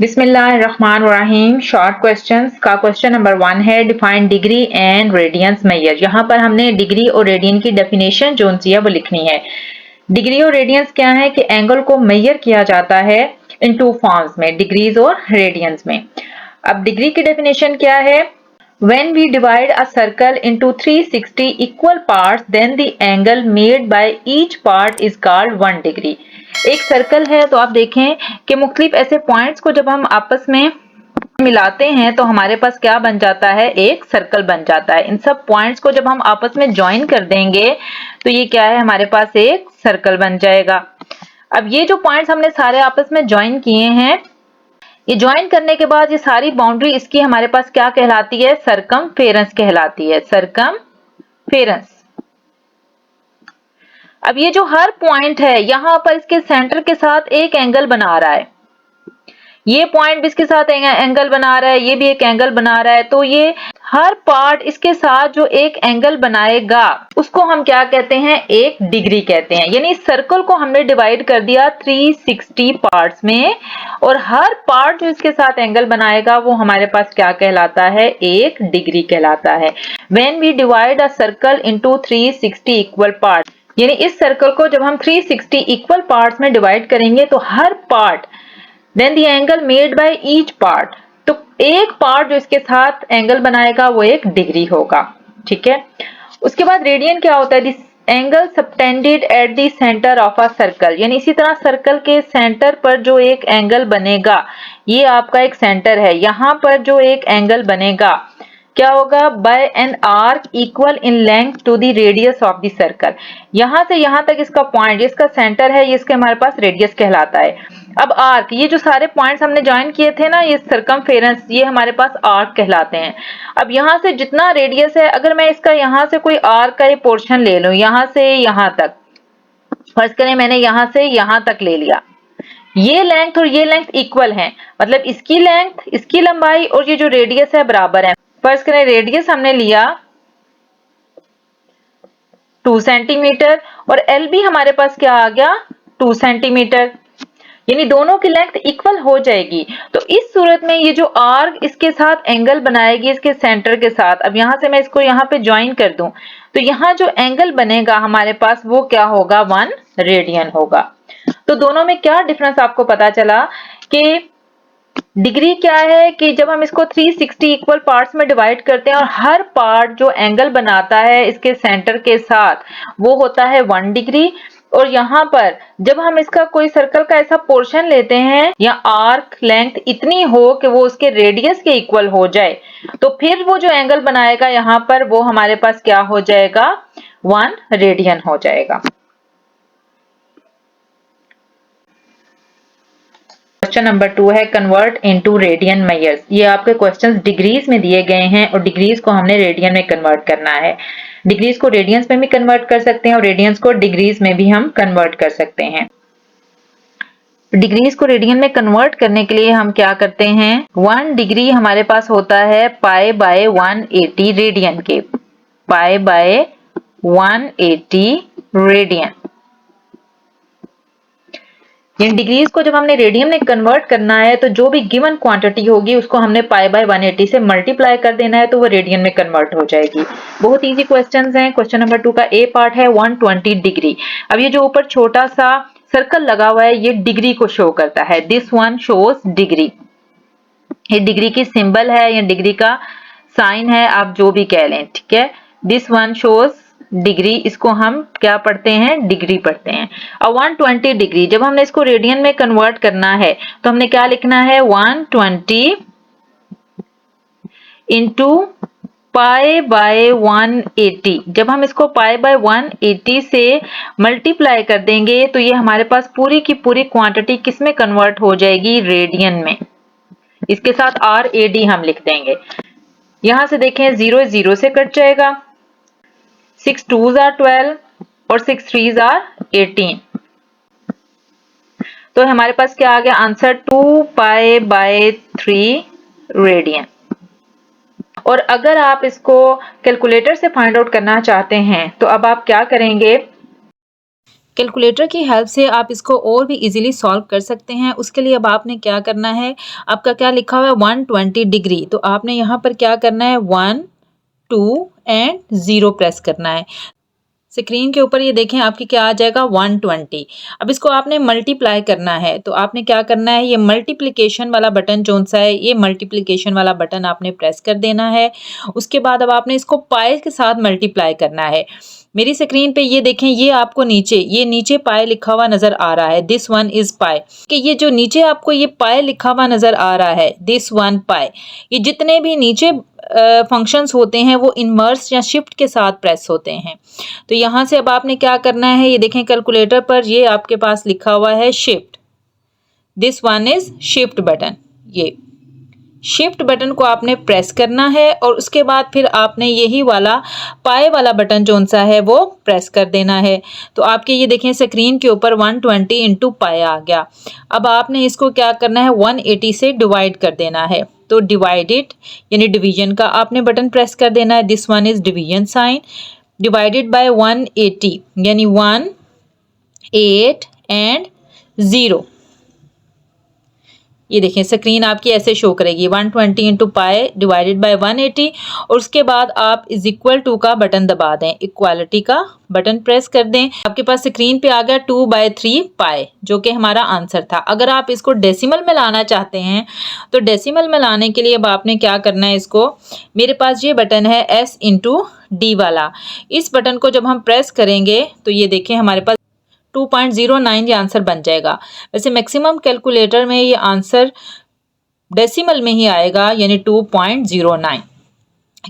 बिस्मिल्लाहिर्रहमानिर्रहीम। Short questions का question number 1 है, define degree and radians measure. यहाँ पर हमने डिग्री और रेडियन की डेफिनेशन जो सी है वो लिखनी है। डिग्री और रेडियंस क्या है कि एंगल को मेजर किया जाता है इन टू फॉर्म्स में, डिग्रीज और रेडियंस में। अब डिग्री की डेफिनेशन क्या है? When we divide a circle into 360 equal parts, then the angle made by each part is called 1 degree. एक सर्कल है तो आप देखें कि मुख्तलिफ ऐसे पॉइंट्स को जब हम आपस में मिलाते हैं तो हमारे पास क्या बन जाता है? एक सर्कल बन जाता है। इन सब पॉइंट्स को जब हम आपस में ज्वाइन कर देंगे तो ये क्या है? हमारे पास एक सर्कल बन जाएगा। अब ये जो पॉइंट्स हमने सारे आपस में ज्वाइन किए हैं, ये ज्वाइन करने के बाद ये सारी बाउंड्री इसकी हमारे पास क्या कहलाती है? सरकमफेरेंस कहलाती है, सरकमफेरेंस। अब ये जो हर पॉइंट है यहां पर इसके सेंटर के साथ एक एंगल बना रहा है, ये पॉइंट भी इसके साथ एंगल बना रहा है, ये भी एक एंगल बना रहा है, तो ये हर पार्ट इसके साथ जो एक एंगल बनाएगा उसको हम क्या कहते हैं? एक डिग्री कहते हैं। यानी इस सर्कल को हमने डिवाइड कर दिया 360 पार्ट्स में और हर पार्ट जो इसके साथ एंगल बनाएगा वो हमारे पास क्या कहलाता है? एक डिग्री कहलाता है। When we divide a circle into 360 equal parts, यानी इस सर्कल को जब हम 360 इक्वल पार्ट्स में डिवाइड करेंगे तो हर part, then the angle made by each part, तो एक पार्ट जो इसके साथ एंगल बनाएगा वो एक डिग्री होगा। ठीक है। उसके बाद रेडियन क्या होता है? This angle subtended at the centre of a circle, यानी इसी तरह सर्कल के सेंटर पर जो एक एंगल बनेगा, ये आपका एक सेंटर है, यहाँ पर जो एक एंगल बनेगा क्या होगा? By an arc equal in length to the radius of the circle. यहां से यहां तक इसका पॉइंट, जिसका सेंटर है, ये इसके हमारे पास रेडियस कहलाता है। अब आर्क, ये जो सारे पॉइंट्स हमने ज्वाइन किए थे ना, ये सरकमफेरेंस, ये हमारे पास आर्क कहलाते हैं। अब यहां से जितना रेडियस है, अगर मैं इसका यहां से कोई आर्क का ये पोर्शन ले लूं, यहां से यहां तक, फर्ज करें मैंने यहां से यहां तक ले लिया, ये लेंथ और ये लेंथ इक्वल है, मतलब इसकी लेंथ, इसकी लंबाई और ये जो रेडियस है बराबर है। फर्ज करें रेडियस हमने लिया 2 सेंटीमीटर और एल भी हमारे पास क्या आ गया? 2 सेंटीमीटर, यानी दोनों की लेंथ इक्वल हो जाएगी। तो इस सूरत में ये जो आर्क इसके साथ एंगल बनाएगी इसके सेंटर के साथ, अब यहां से मैं इसको यहाँ पे ज्वाइन कर दूं तो यहाँ जो एंगल बनेगा हमारे पास वो क्या होगा? 1 रेडियन होगा। तो दोनों में क्या डिफरेंस आपको पता चला कि डिग्री क्या है कि जब हम इसको 360 इक्वल पार्ट्स में डिवाइड करते हैं और हर पार्ट जो एंगल बनाता है इसके सेंटर के साथ वो होता है 1 डिग्री, और यहाँ पर जब हम इसका कोई सर्कल का ऐसा पोर्शन लेते हैं या आर्क लेंथ इतनी हो कि वो उसके रेडियस के इक्वल हो जाए, तो फिर वो जो एंगल बनाएगा यहाँ पर वो हमारे पास क्या हो जाएगा? 1 रेडियन हो जाएगा। क्वेश्चन नंबर 2 है, कन्वर्ट इनटू रेडियन मेजर्स। ये आपके क्वेश्चंस डिग्रीज में दिए गए हैं और डिग्रीज को हमने रेडियन में कन्वर्ट करना है। डिग्रीज को रेडियंस में भी कन्वर्ट कर सकते हैं और रेडियंस को डिग्रीज में भी हम कन्वर्ट कर सकते हैं। डिग्रीज को रेडियन में कन्वर्ट करने के लिए हम क्या करते हैं? 1 डिग्री हमारे पास होता है पाई बाय 180 रेडियन के, pi by 180 radian. In degrees को जब हमने रेडियन में कन्वर्ट करना है तो जो भी गिवन क्वांटिटी होगी उसको हमने पाई बाय 180 से मल्टीप्लाई कर देना है तो वो रेडियन में कन्वर्ट हो जाएगी। बहुत इजी क्वेश्चंस हैं। क्वेश्चन नंबर 2 का ए पार्ट है 120 डिग्री। अब ये जो ऊपर छोटा सा सर्कल लगा हुआ है ये डिग्री को शो करता है, दिस वन शोज डिग्री। ये डिग्री की सिंबल है या डिग्री का साइन है, आप जो भी कह लें, ठीक है। दिस वन शोज डिग्री, इसको हम क्या पढ़ते हैं? डिग्री पढ़ते हैं। अब 120 डिग्री जब हमने इसको रेडियन में कन्वर्ट करना है तो हमने क्या लिखना है? 120 इंटू पाई बाय 180। जब हम इसको पाई बाय 180 से मल्टीप्लाई कर देंगे तो ये हमारे पास पूरी की पूरी क्वांटिटी किस में कन्वर्ट हो जाएगी? रेडियन में। इसके साथ RAD हम लिख देंगे। यहां से देखें 0 0 से कट जाएगा, 6 2s are 12 और 6 3s are 18। तो हमारे पास क्या आ गया आंसर? 2 pi by 3 radian. और अगर आप इसको कैलकुलेटर से फाइंड आउट करना चाहते हैं तो अब आप क्या करेंगे? कैलकुलेटर की हेल्प से आप इसको और भी इजीली सॉल्व कर सकते हैं। उसके लिए अब आपने क्या करना है, आपका क्या लिखा हुआ है 120 डिग्री, तो आपने यहाँ पर क्या करना है 1 2 एंड 0 प्रेस करना है। स्क्रीन के ऊपर ये देखें आपकी क्या आ जाएगा 120। अब इसको आपने मल्टीप्लाई करना है, तो आपने क्या करना है, ये मल्टीप्लिकेशन वाला बटन कौन सा है, ये मल्टीप्लिकेशन वाला बटन आपने प्रेस कर देना है। उसके बाद अब आपने इसको पाई के साथ मल्टीप्लाई करना है। मेरी स्क्रीन पे ये देखें, ये आपको नीचे पाई लिखा हुआ नजर आ रहा है, दिस वन इज पाई, कि ये जो नीचे आपको ये पाई लिखा हुआ नजर आ रहा है, दिस वन पाई, ये जितने भी नीचे फंक्शंस होते हैं वो इनवर्स या शिफ्ट के साथ प्रेस होते हैं। तो यहाँ से अब आपने क्या करना है, ये देखें कैलकुलेटर पर ये आपके पास लिखा हुआ है shift, this one is shift button, ये शिफ्ट बटन को आपने प्रेस करना है और उसके बाद फिर आपने यही वाला पाई वाला बटन जो सा है वो प्रेस कर देना है। तो आपके ये देखें स्क्रीन के ऊपर 120 इंटू पाई आ गया। अब आपने इसको क्या करना है 180 से डिवाइड कर देना है, तो डिवाइडेड यानी डिवीजन का आपने बटन प्रेस कर देना है, this one is division sign, divided by 180 यानी 1 8 एंड 0। ये देखें स्क्रीन आपकी ऐसे शो करेगी 120 इंटू पाई डिवाइडेड बाय 180 और उसके बाद आप इज इक्वल टू का बटन दबा दें, इक्वालिटी का बटन प्रेस कर दें। आपके पास स्क्रीन पे आ गया 2/3 पाई जो कि हमारा आंसर था। अगर आप इसको डेसिमल में लाना चाहते हैं तो डेसिमल में लाने के लिए अब आपने क्या करना है, इसको मेरे पास ये बटन है S इंटू डी वाला, इस बटन को जब हम प्रेस करेंगे तो ये देखें हमारे पास 2.09 ये आंसर बन जाएगा। वैसे मैक्सिमम कैलकुलेटर में ये आंसर डेसिमल में ही आएगा यानी 2.09।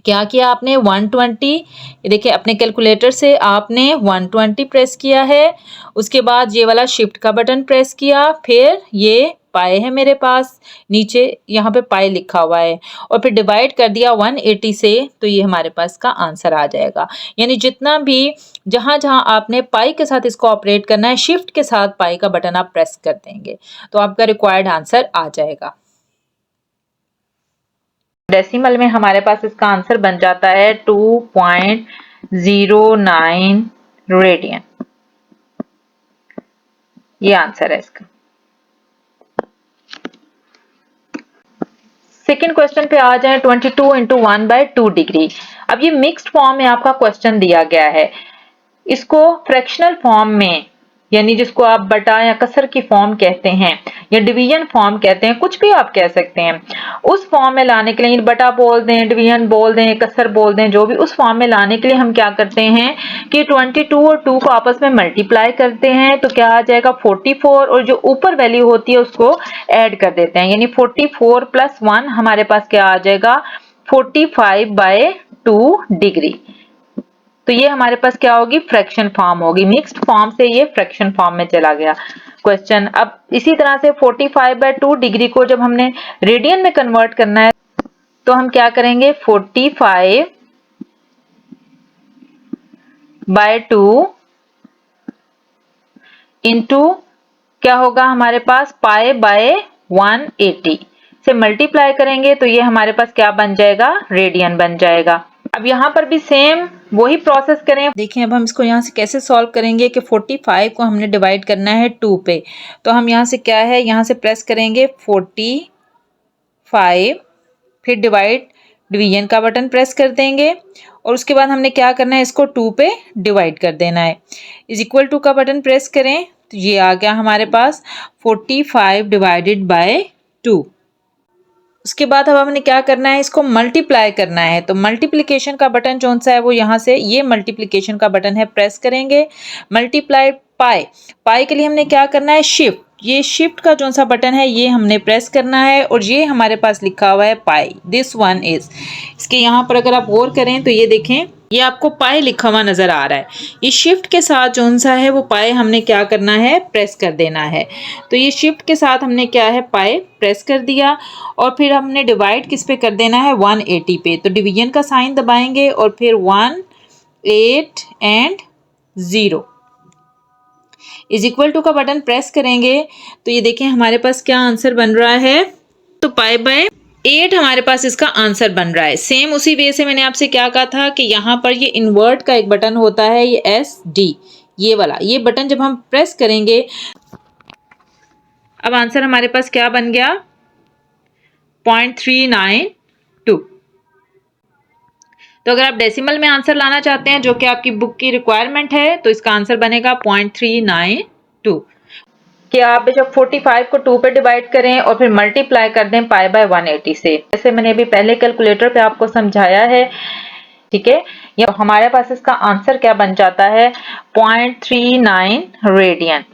क्या किया आपने 120, ये देखिए अपने कैलकुलेटर से आपने 120 प्रेस किया है, उसके बाद ये वाला शिफ्ट का बटन प्रेस किया, फिर ये पाई है मेरे पास नीचे यहाँ पे पाई लिखा हुआ है और फिर डिवाइड कर दिया 180 से, तो ये हमारे पास का आंसर आ जाएगा। यानी जितना भी जहाँ जहाँ आपने पाई के साथ इसको ऑपरेट करना है, शिफ्ट के साथ पाई का बटन आप प्रेस कर देंगे तो आपका रिक्वायर्ड आंसर आ जाएगा। डेसिमल में हमारे पास इसका आंसर बन जाता है 2.09 रेडियन, ये आंसर है इसका। सेकेंड क्वेश्चन पे आ जाए 22 इंटू 1/2 डिग्री। अब ये मिक्स्ड फॉर्म में आपका क्वेश्चन दिया गया है, इसको फ्रैक्शनल फॉर्म में यानी जिसको आप बटा या कसर की फॉर्म कहते हैं या डिवीजन फॉर्म कहते हैं, कुछ भी आप कह सकते हैं, उस फॉर्म में लाने के लिए बटा बोल दें, डिवीजन बोल दें, कसर बोल दें, जो भी उस फॉर्म में लाने के लिए हम क्या करते हैं कि 22 और 2 को आपस में मल्टीप्लाई करते हैं, तो क्या आ जाएगा 44 और जो ऊपर वैल्यू होती है उसको ऐड कर देते हैं, यानी 44 + 1 हमारे पास क्या आ जाएगा 45/2 डिग्री। तो ये हमारे पास क्या होगी फ्रैक्शन फॉर्म होगी, मिक्स्ड फॉर्म से ये फ्रैक्शन फॉर्म में चला गया क्वेश्चन। अब इसी तरह से 45/2 डिग्री को जब हमने रेडियन में कन्वर्ट करना है तो हम क्या करेंगे 45/2 इंटू क्या होगा हमारे पास पाई/180 से मल्टीप्लाई करेंगे तो ये हमारे पास क्या बन जाएगा रेडियन बन जाएगा। अब यहाँ पर भी सेम वही प्रोसेस करें। देखिए अब हम इसको यहाँ से कैसे सॉल्व करेंगे कि 45 को हमने डिवाइड करना है 2 पे, तो हम यहाँ से क्या है यहाँ से प्रेस करेंगे 45, फिर डिवीजन का बटन प्रेस कर देंगे और उसके बाद हमने क्या करना है इसको 2 पे डिवाइड कर देना है, इज इक्वल टू का बटन प्रेस करें तो ये आ गया हमारे पास 45/2। उसके बाद अब हमने क्या करना है इसको मल्टीप्लाई करना है, तो मल्टीप्लिकेशन का बटन कौन सा है वो यहाँ से ये मल्टीप्लिकेशन का बटन है, प्रेस करेंगे, मल्टीप्लाई पाई के लिए हमने क्या करना है शिफ्ट, ये शिफ्ट का जो सा बटन है ये हमने प्रेस करना है और ये हमारे पास लिखा हुआ है पाई, दिस वन इज। इसके यहाँ पर अगर आप गौर करें तो ये देखें ये आपको पाई लिखा हुआ नजर आ रहा है, ये शिफ्ट के साथ जो सा है वो पाई हमने क्या करना है प्रेस कर देना है, तो ये शिफ्ट के साथ हमने क्या है पाई प्रेस कर दिया और फिर हमने डिवाइड किस पे कर देना है 180 पे, तो डिवीजन का साइन दबाएंगे और फिर 1 8 एंड 0 इज इक्वल टू का बटन प्रेस करेंगे तो ये देखें हमारे पास क्या आंसर बन रहा है, तो पाई/8 हमारे पास इसका आंसर बन रहा है। सेम उसी वे से मैंने आपसे क्या कहा था कि यहाँ पर ये इन्वर्ट का एक बटन होता है, ये SD ये वाला, ये बटन जब हम प्रेस करेंगे, अब आंसर हमारे पास क्या बन गया 0.392। तो अगर आप डेसिमल में आंसर लाना चाहते हैं जो कि आपकी बुक की रिक्वायरमेंट है तो इसका आंसर बनेगा 0.392 कि आप जब 45 को 2 पे डिवाइड करें और फिर मल्टीप्लाई कर दें पाई बाय 180 से, जैसे मैंने अभी पहले कैलकुलेटर पे आपको समझाया है। ठीक है, ये हमारे पास इसका आंसर क्या बन जाता है 0.39 रेडियन।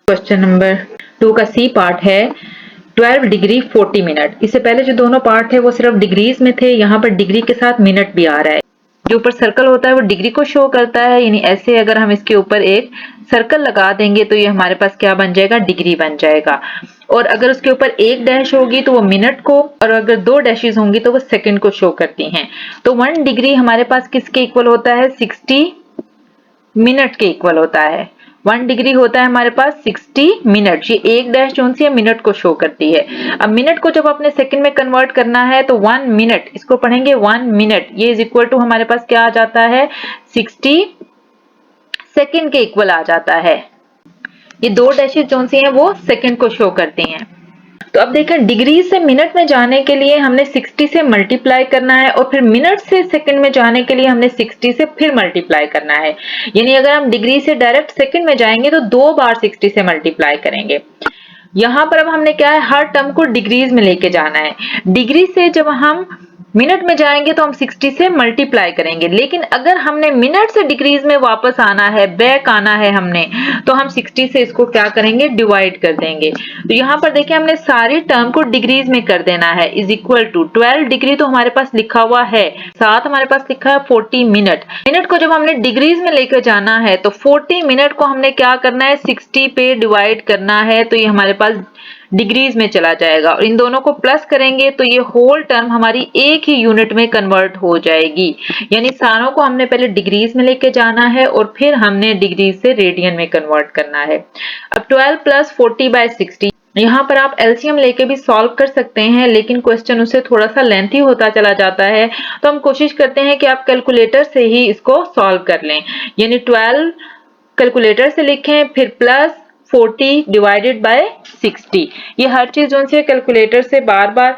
क्वेश्चन नंबर 2 का सी पार्ट है 12 डिग्री 40 मिनट। इससे पहले जो दोनों पार्ट थे वो सिर्फ डिग्रीज में थे, यहाँ पर डिग्री के साथ मिनट भी आ रहा है। जो ऊपर सर्कल होता है वो डिग्री को शो करता है, यानी ऐसे अगर हम इसके ऊपर एक सर्कल लगा देंगे तो ये हमारे पास क्या बन जाएगा डिग्री बन जाएगा। और अगर उसके ऊपर एक डैश होगी तो वो मिनट को, और अगर 2 डैशेस होंगी तो वो सेकंड को शो करती हैं। तो 1 डिग्री हमारे पास किसके इक्वल होता है 60 मिनट के इक्वल होता है। 1 डिग्री होता है हमारे पास 60 मिनट। ये एक डैश जो सी है मिनट को शो करती है। अब मिनट को जब अपने सेकंड में कन्वर्ट करना है तो 1 मिनट, इसको पढ़ेंगे 1 मिनट, ये इज इक्वल टू हमारे पास क्या आ जाता है 60 सेकंड के इक्वल आ जाता है। ये 2 डैशेस जो सी हैं वो सेकंड को शो करती हैं। तो अब देखें डिग्री से मिनट में जाने के लिए हमने 60 से मल्टीप्लाई करना है और फिर मिनट से सेकंड में जाने के लिए हमने 60 से फिर मल्टीप्लाई करना है। यानी अगर हम डिग्री से डायरेक्ट सेकंड में जाएंगे तो 2 बार 60 से मल्टीप्लाई करेंगे। यहां पर अब हमने क्या है हर टर्म को डिग्रीज में लेके जाना है। डिग्री से जब हम मिनट में जाएंगे तो हम 60 से मल्टीप्लाई करेंगे, लेकिन अगर हमने मिनट से डिग्रीज में वापस आना है, बैक आना है हमने, तो हम 60 से इसको क्या करेंगे डिवाइड कर देंगे। तो यहाँ पर देखिए हमने सारी टर्म को डिग्रीज में कर देना है। इज इक्वल टू 12 डिग्री तो हमारे पास लिखा हुआ है, साथ हमारे पास लिखा है 40 मिनट। मिनट को जब हमने डिग्रीज में लेकर जाना है तो 40 मिनट को हमने क्या करना है 60 पे डिवाइड करना है, तो ये हमारे पास डिग्रीज में चला जाएगा और इन दोनों को प्लस करेंगे तो ये होल टर्म हमारी एक ही यूनिट में कन्वर्ट हो जाएगी। यानी सारों को हमने पहले डिग्रीज में लेके जाना है और फिर हमने डिग्रीज से रेडियन में कन्वर्ट करना है। अब 12 प्लस 40 बाय 60, यहाँ पर आप एलसीएम लेके भी सॉल्व कर सकते हैं, लेकिन क्वेश्चन उससे थोड़ा सा लेंथी होता चला जाता है, तो हम कोशिश करते हैं कि आप कैलकुलेटर से ही इसको सॉल्व कर लें। यानी 12 कैलकुलेटर से लिखें, फिर प्लस 40 डिवाइडेड बाय 60। ये हर चीज जो सी कैलकुलेटर से बार बार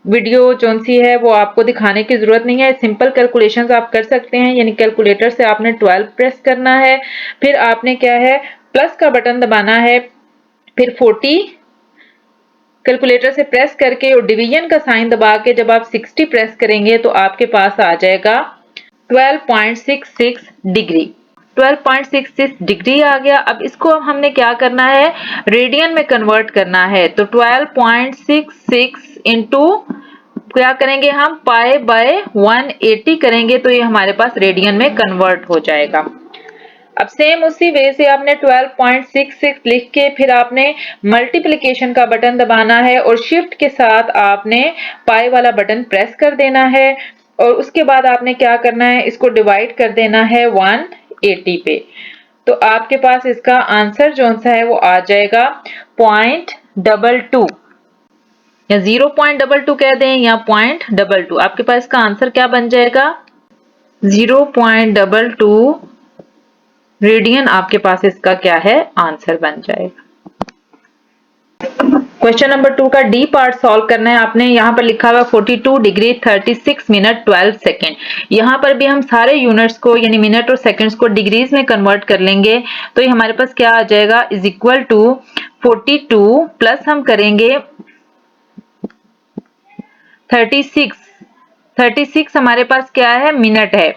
वीडियो जो सी है वो आपको दिखाने की जरूरत नहीं है, सिंपल कैलकुलेशंस आप कर सकते हैं। यानी कैलकुलेटर से आपने 12 प्रेस करना है, फिर आपने क्या है प्लस का बटन दबाना है, फिर 40 कैलकुलेटर से प्रेस करके और डिवीजन का साइन दबा के जब आप 60 प्रेस करेंगे तो आपके पास आ जाएगा 12.66 डिग्री। 12.66 डिग्री आ गया। अब इसको हमने क्या करना है रेडियन में कन्वर्ट करना है, तो 12.66 इंटू क्या करेंगे हम पाई बाय 180 करेंगे तो ये हमारे पास रेडियन में कन्वर्ट हो जाएगा। अब सेम उसी वे से आपने 12.66 लिख के फिर आपने मल्टीप्लिकेशन का बटन दबाना है और शिफ्ट के साथ आपने पाई वाला बटन प्रेस कर देना है और उसके बाद आपने क्या करना है इसको डिवाइड कर देना है 180 पे। तो आपके पास इसका आंसर जो सा है वो आ जाएगा 0.22 या 0.22 कह दें या 0.22। आपके पास इसका आंसर क्या बन जाएगा 0.22 रेडियन। आपके पास इसका क्या है आंसर बन जाएगा। क्वेश्चन नंबर 2 का डी पार्ट सॉल्व करना है आपने। यहाँ पर लिखा हुआ 42 डिग्री 36 मिनट 12 सेकेंड। यहाँ पर भी हम सारे यूनिट्स को यानी मिनट और सेकंड्स को डिग्रीज में कन्वर्ट कर लेंगे, तो ये हमारे पास क्या आ जाएगा इज इक्वल टू 42 प्लस हम करेंगे 36 हमारे पास क्या है मिनट है।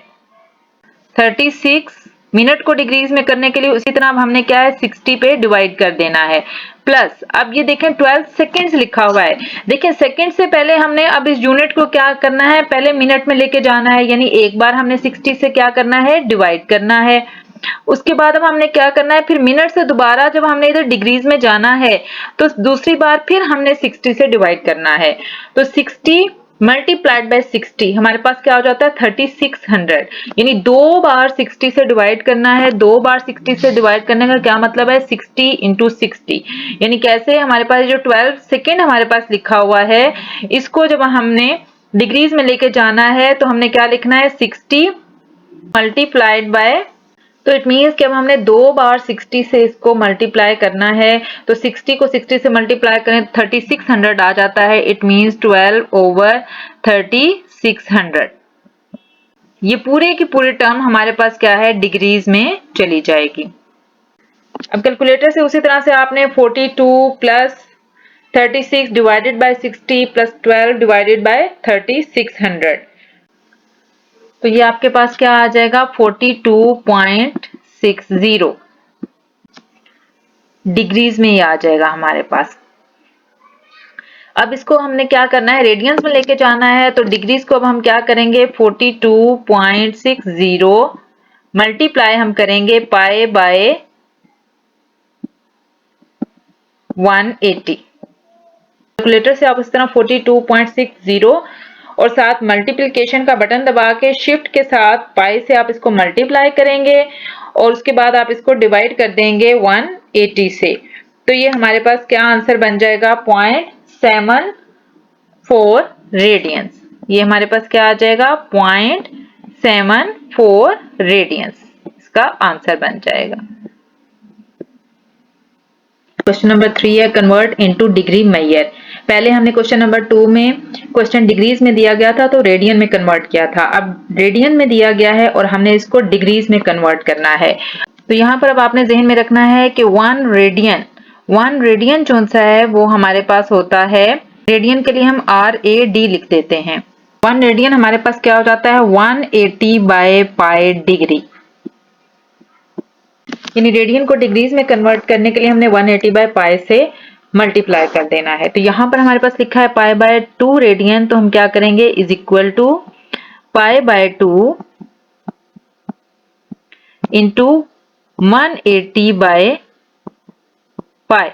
36 मिनट को डिग्रीज में करने के लिए उसी तरह अब हमने क्या है 60 पे डिवाइड कर देना है प्लस अब ये देखें 12 सेकेंड्स लिखा हुआ है। देखें सेकेंड से पहले हमने अब इस यूनिट को क्या करना है पहले मिनट में लेके जाना है, यानी एक बार हमने 60 से क्या करना है डिवाइड करना है। उसके बाद अब हमने क्या करना है फिर मिनट से दोबारा जब हमने इधर डिग्रीज में जाना है तो दूसरी बार फिर हमने 60 से डिवाइड करना है। तो 60 मल्टीप्लाइड बाय 60 हमारे पास क्या हो जाता है 3600, यानी 2 बार 60 से डिवाइड करना है। 2 बार 60 से डिवाइड करने का क्या मतलब है 60 इंटू 60, यानी कैसे हमारे पास जो 12 सेकेंड हमारे पास लिखा हुआ है इसको जब हमने डिग्रीज में लेके जाना है तो हमने क्या लिखना है 60 मल्टीप्लाइड बाय, तो इट मीन्स कि अब हमने 2 बार 60 से इसको मल्टीप्लाई करना है, तो 60 को 60 से मल्टीप्लाई करें 3600 आ जाता है। It means 12/3600। ये पूरे की पूरी टर्म हमारे पास क्या है, डिग्रीज में चली जाएगी। अब कैलकुलेटर से उसी तरह से आपने 42 plus 36 divided by 60 plus 12 divided by 3600, तो ये आपके पास क्या आ जाएगा 42.60 डिग्रीज में ही आ जाएगा हमारे पास। अब इसको हमने क्या करना है, रेडियंस में लेके जाना है, तो डिग्रीज को अब हम क्या करेंगे 42.60 मल्टीप्लाई हम करेंगे पाई बाय 180। कैलकुलेटर से आप इस तरह 42.60 और साथ मल्टीप्लिकेशन का बटन दबा के शिफ्ट के साथ पाई से आप इसको मल्टीप्लाई करेंगे और उसके बाद आप इसको डिवाइड कर देंगे 180 से, तो ये हमारे पास क्या आंसर बन जाएगा 0.74 रेडियंस। ये हमारे पास क्या आ जाएगा 0.74 रेडियंस, इसका आंसर बन जाएगा। क्वेश्चन नंबर 3 है कन्वर्ट इनटू डिग्री मेजर। पहले हमने क्वेश्चन नंबर 2 में क्वेश्चन डिग्रीज में दिया गया था तो रेडियन में कन्वर्ट किया था, अब रेडियन में दिया गया है और हमने इसको डिग्रीज में कन्वर्ट करना है। तो यहाँ पर अब आपने जहन में रखना है कि 1 रेडियन जो सा है वो हमारे पास होता है, रेडियन के लिए हम RAD लिख देते हैं। 1 रेडियन हमारे पास क्या हो जाता है 180 बाय पाई डिग्री, यानी रेडियन को डिग्रीज में कन्वर्ट करने के लिए हमने 180 बाय पाई से मल्टीप्लाई कर देना है। तो यहाँ पर हमारे पास लिखा है पाई बाय 2 रेडियन, तो हम क्या करेंगे is equal to pi by 2 into 180 by pi.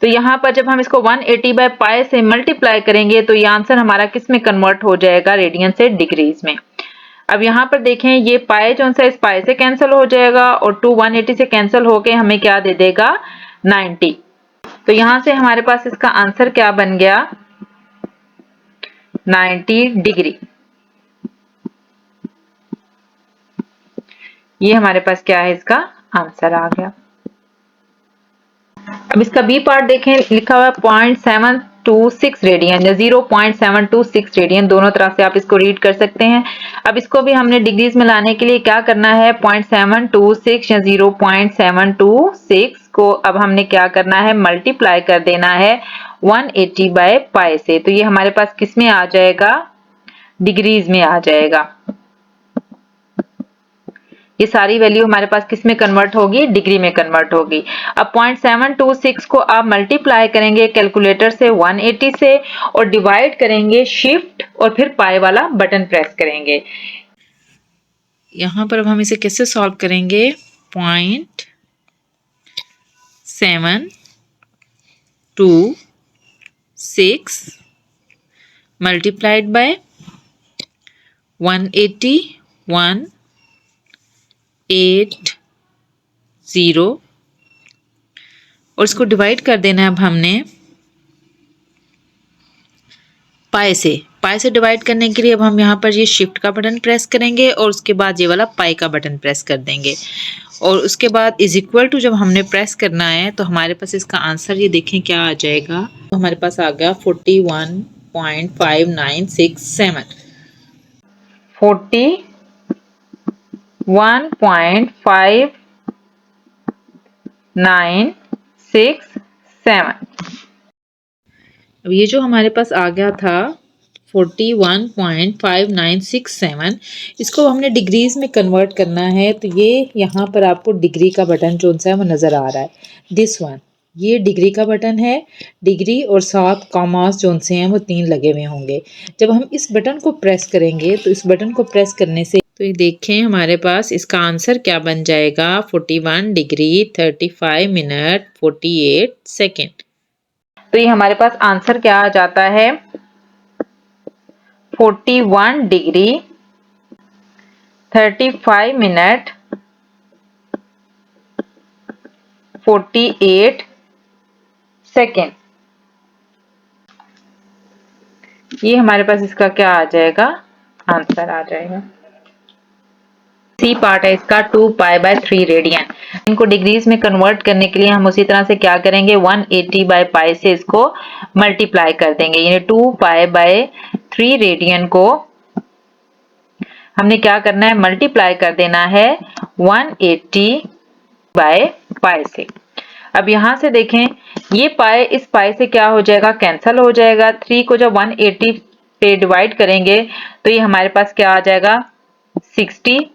तो यहाँ पर जब हम इसको 180 बाय पाई से मल्टीप्लाई करेंगे तो ये आंसर हमारा किस में कन्वर्ट हो जाएगा, रेडियन से डिग्रीज में। अब यहाँ पर देखें ये पाई जो सा इस पाई से कैंसिल हो जाएगा और 2 180 से कैंसिल होके हमें क्या दे देगा 90। तो यहां से हमारे पास इसका आंसर क्या बन गया 90 डिग्री। ये हमारे पास क्या है, इसका आंसर आ गया। अब इसका बी पार्ट देखें, लिखा हुआ है 0.726 रेडियन या 0.726 रेडियन, दोनों तरह से आप इसको रीड कर सकते हैं। अब इसको भी हमने डिग्रीज में लाने के लिए क्या करना है 0.726 या 0.726 को अब हमने क्या करना है मल्टीप्लाई कर देना है 180 बाय पाई से, तो ये हमारे पास किस में आ जाएगा, डिग्रीज में आ जाएगा। ये सारी वैल्यू हमारे पास किस में कन्वर्ट होगी, डिग्री में कन्वर्ट होगी। अब 0.726 को आप मल्टीप्लाई करेंगे कैलकुलेटर से 180 से और डिवाइड करेंगे शिफ्ट और फिर पाई वाला बटन प्रेस करेंगे। यहाँ पर अब हम इसे कैसे सॉल्व करेंगे 0.726 मल्टीप्लाइड बाय 181.80 और इसको डिवाइड कर देना है अब हमने पाई से। पाई से डिवाइड करने के लिए अब हम यहाँ पर ये शिफ्ट का बटन प्रेस करेंगे और उसके बाद ये वाला पाई का बटन प्रेस कर देंगे और उसके बाद इज इक्वल टू जब हमने प्रेस करना है तो हमारे पास इसका आंसर ये देखें क्या आ जाएगा, तो हमारे पास आ गया 41.5967 41.5967। अब ये जो हमारे पास आ गया था 41.5967, इसको हमने डिग्रीज में कन्वर्ट करना है, तो ये यहाँ पर आपको डिग्री का बटन जो सा है वो नज़र आ रहा है, दिस वन, ये डिग्री का बटन है। डिग्री और साथ कॉमास जो से हैं वो 3 लगे हुए होंगे। जब हम इस बटन को प्रेस करेंगे तो इस बटन को प्रेस करने से तो ये देखें हमारे पास इसका आंसर क्या बन जाएगा 41 डिग्री 35 मिनट 48 सेकेंड। तो ये हमारे पास आंसर क्या आ जाता है 41 डिग्री 35 मिनट 48 सेकेंड। ये हमारे पास इसका क्या आ जाएगा, आंसर आ जाएगा। सी पार्ट है इसका 2π/3 रेडियन। इनको डिग्रीज में कन्वर्ट करने के लिए हम उसी तरह से क्या करेंगे, 180/π से इसको मल्टीप्लाई कर देंगे। यानी 2π/3 रेडियन को हमने क्या करना है, मल्टीप्लाई कर देना है 180/π से। अब यहां से देखें, ये पाई इस पाई से क्या हो जाएगा, कैंसल हो जाएगा। 3 को जब 180 पे डिवाइड करेंगे तो ये हमारे पास क्या आ जाएगा, 60,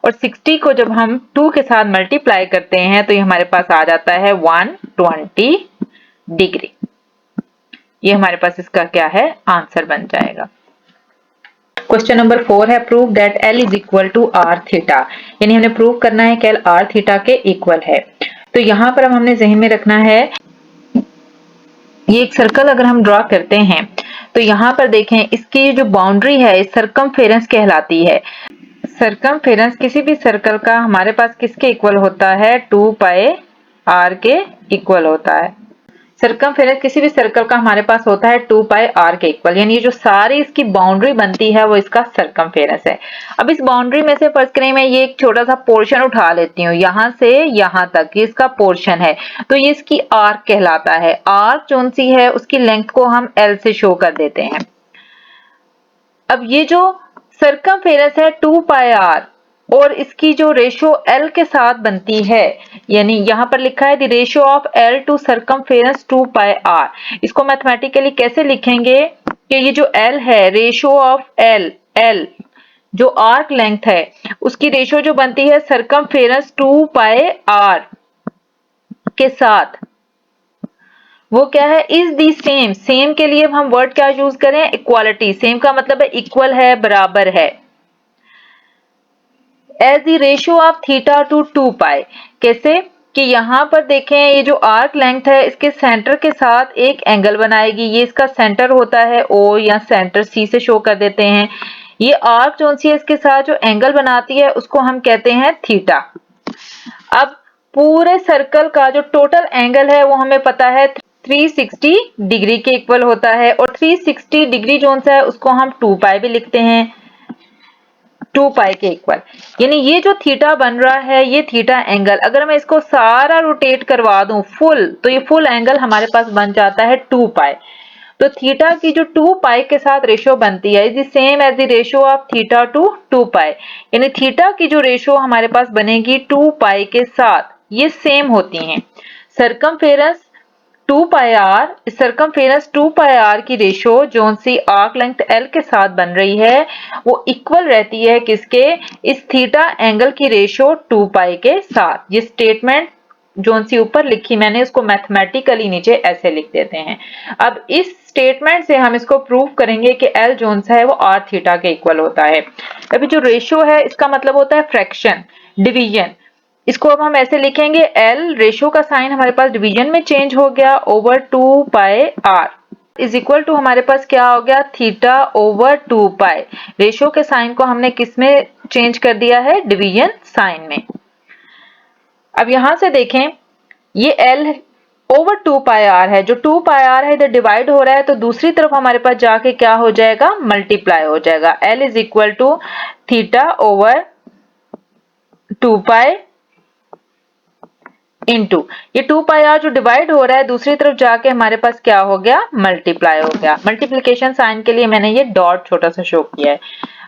और 60 को जब हम 2 के साथ मल्टीप्लाई करते हैं तो ये हमारे पास आ जाता है 120 डिग्री। ये हमारे पास इसका क्या है, आंसर बन जाएगा। क्वेश्चन नंबर 4 है, prove that L is equal to are theta. यानी हमने प्रूव करना है कि L आर थीटा के इक्वल है। तो यहाँ पर अब हमने जहन में रखना है, ये एक सर्कल अगर हम ड्रॉ करते हैं तो यहाँ पर देखें इसकी जो बाउंड्री है सर्कमफेरेंस कहलाती है। सर्कमफेरेंस किसी भी सर्कल का हमारे पास किसके इक्वल होता है, 2πr के इक्वल होता है। सर्कमफेरेंस किसी भी सर्कल का हमारे पास होता है 2πr के इक्वल। यानी ये जो सारी इसकी बाउंड्री बनती है वो इसका सर्कमफेरेंस है। अब इस बाउंड्री में से फर्स्ट करें, मैं ये एक छोटा सा पोर्शन उठा लेती हूँ, यहां से यहां तक ये इसका पोर्शन है, तो ये इसकी आर्क कहलाता है। आर्क कौन सी है, उसकी लेंथ को हम L से शो कर देते हैं। अब ये जो सर्कमफेरेंस है 2πr और इसकी जो रेशो L के साथ बनती है, यानी यहाँ पर लिखा है the ratio of L to circumference 2πr। इसको मैथमेटिकली कैसे लिखेंगे कि ये जो L है, रेशियो ऑफ L जो आर्क लेंथ है उसकी रेशियो जो बनती है सर्कमफेरेंस 2πr के साथ, वो क्या है, इज दी सेम। सेम के लिए हम वर्ड क्या यूज करें, इक्वालिटी। सेम का मतलब है इक्वल है, बराबर है। As the ratio of theta to 2π। कैसे कि यहां पर देखें ये जो आर्क लेंथ है इसके सेंटर के साथ एक एंगल बनाएगी। ये इसका सेंटर होता है O या सेंटर C से शो कर देते हैं। ये आर्क जो सी है इसके साथ जो एंगल बनाती है उसको हम कहते हैं थीटा। अब पूरे सर्कल का जो टोटल एंगल है वो हमें पता है 360 डिग्री के इक्वल होता है, और 360 डिग्री जोन सा है उसको हम 2π भी लिखते हैं, 2π के इक्वल। यानी ये जो थीटा बन रहा है ये थीटा एंगल, अगर मैं इसको सारा रोटेट करवा दूं फुल, तो ये फुल एंगल हमारे पास बन जाता है 2π। तो थीटा की जो 2π के साथ रेशियो बनती है is same as the ratio of theta to 2π। यानी थीटा की जो रेशियो हमारे पास बनेगी 2π के साथ, ये सेम होती हैं। सर्कमफेरेंस 2πr, सर्कमफेरेंस 2πr की रेशियो जो सी आर्क लेंथ L के साथ बन रही है वो इक्वल रहती है किसके, इस थीटा एंगल की रेशियो 2π के साथ। ये स्टेटमेंट जो सी ऊपर लिखी मैंने उसको मैथमेटिकली नीचे ऐसे लिख देते हैं। अब इस स्टेटमेंट से हम इसको प्रूव करेंगे कि L जोन सा है वो R थीटा के इक्वल होता है। अभी जो रेशियो है इसका मतलब होता है फ्रैक्शन, डिवीजन। इसको अब हम ऐसे लिखेंगे, L रेशियो का साइन हमारे पास डिवीजन में चेंज हो गया over 2πr is equal to हमारे पास क्या हो गया, थीटा ओवर 2π। रेशियो के साइन को हमने किस में चेंज कर दिया है, डिवीजन साइन में। अब यहां से देखें ये L ओवर 2πr है, जो 2πr है इधर डिवाइड हो रहा है तो दूसरी तरफ हमारे पास जाके क्या हो जाएगा, मल्टीप्लाई हो जाएगा। L is equal to theta over 2π into ये 2πr जो डिवाइड हो रहा है दूसरी तरफ जाके हमारे पास क्या हो गया, मल्टीप्लाई हो गया। मल्टीप्लिकेशन साइन के लिए मैंने ये डॉट छोटा सा शो किया है।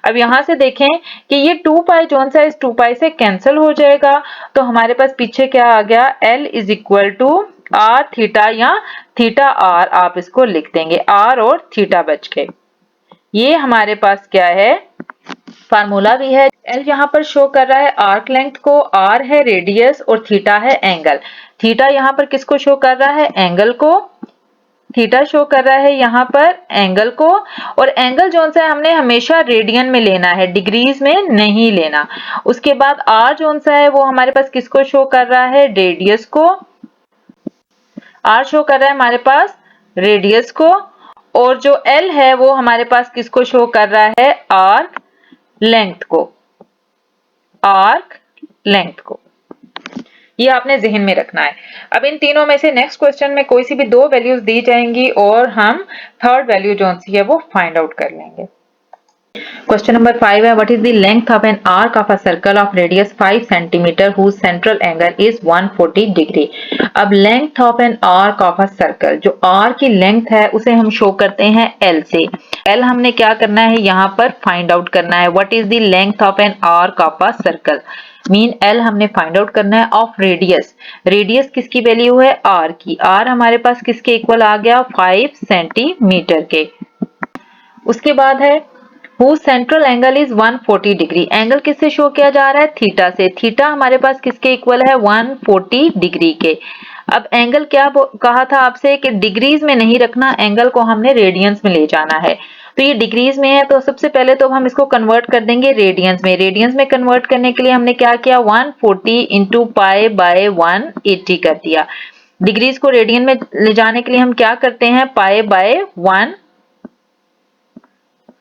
अब यहां से देखें कि ये 2π जोन सा इस 2π से कैंसिल हो जाएगा, तो हमारे पास पीछे क्या आ गया, L is equal to are theta या थीटा आर, आप इसको लिख देंगे, आर और थीटा बच के। ये हमारे पास क्या है, फार्मूला भी है। L यहाँ पर शो कर रहा है आर्क लेंथ को, R है रेडियस और थीटा है एंगल। थीटा यहाँ पर किसको शो कर रहा है, एंगल को। थीटा शो कर रहा है यहाँ पर एंगल को, और एंगल जोन सा है हमने हमेशा रेडियन में लेना है, डिग्रीज में नहीं लेना। उसके बाद R जोन सा है वो हमारे पास किसको शो कर रहा है, रेडियस को। R शो कर रहा है हमारे पास रेडियस को, और जो L है वो हमारे पास किसको शो कर रहा है, आर्क लेंथ को, आर्क लेंथ को। ये आपने जहन में रखना है। अब इन तीनों में से नेक्स्ट क्वेश्चन में कोई सी भी दो वैल्यूज दी जाएंगी और हम थर्ड वैल्यू जो सी है वो फाइंड आउट कर लेंगे। Question number 5 है what is the length of an arc of a circle of radius 5 cm whose central angle is 140 degree। अब length of an arc of a circle, जो arc की length है उसे हम show करते हैं L से। L हमने क्या करना है यहाँ पर फाइंड आउट करना है। what is the length of an arc of a circle mean L हमने फाइंड आउट करना है ऑफ रेडियस। रेडियस किसकी वैल्यू है R की। R हमारे पास किसके इक्वल आ गया 5 सेंटीमीटर के। उसके बाद है whose central angle is 140 degree. Angle किससे शो किया जा रहा है थीटा से। थीटा हमारे पास किसके इक्वल है 140 डिग्री के। अब एंगल क्या कहा था आपसे कि डिग्रीज में नहीं रखना, एंगल को हमने रेडियंस में ले जाना है। तो ये डिग्रीज में है तो सबसे पहले तो हम इसको कन्वर्ट कर देंगे रेडियंस में। रेडियंस में कन्वर्ट करने के लिए हमने क्या किया 140 इंटू पाई बाय 180 कर दिया। डिग्रीज को रेडियन में ले जाने के लिए हम क्या करते हैं पाई बाय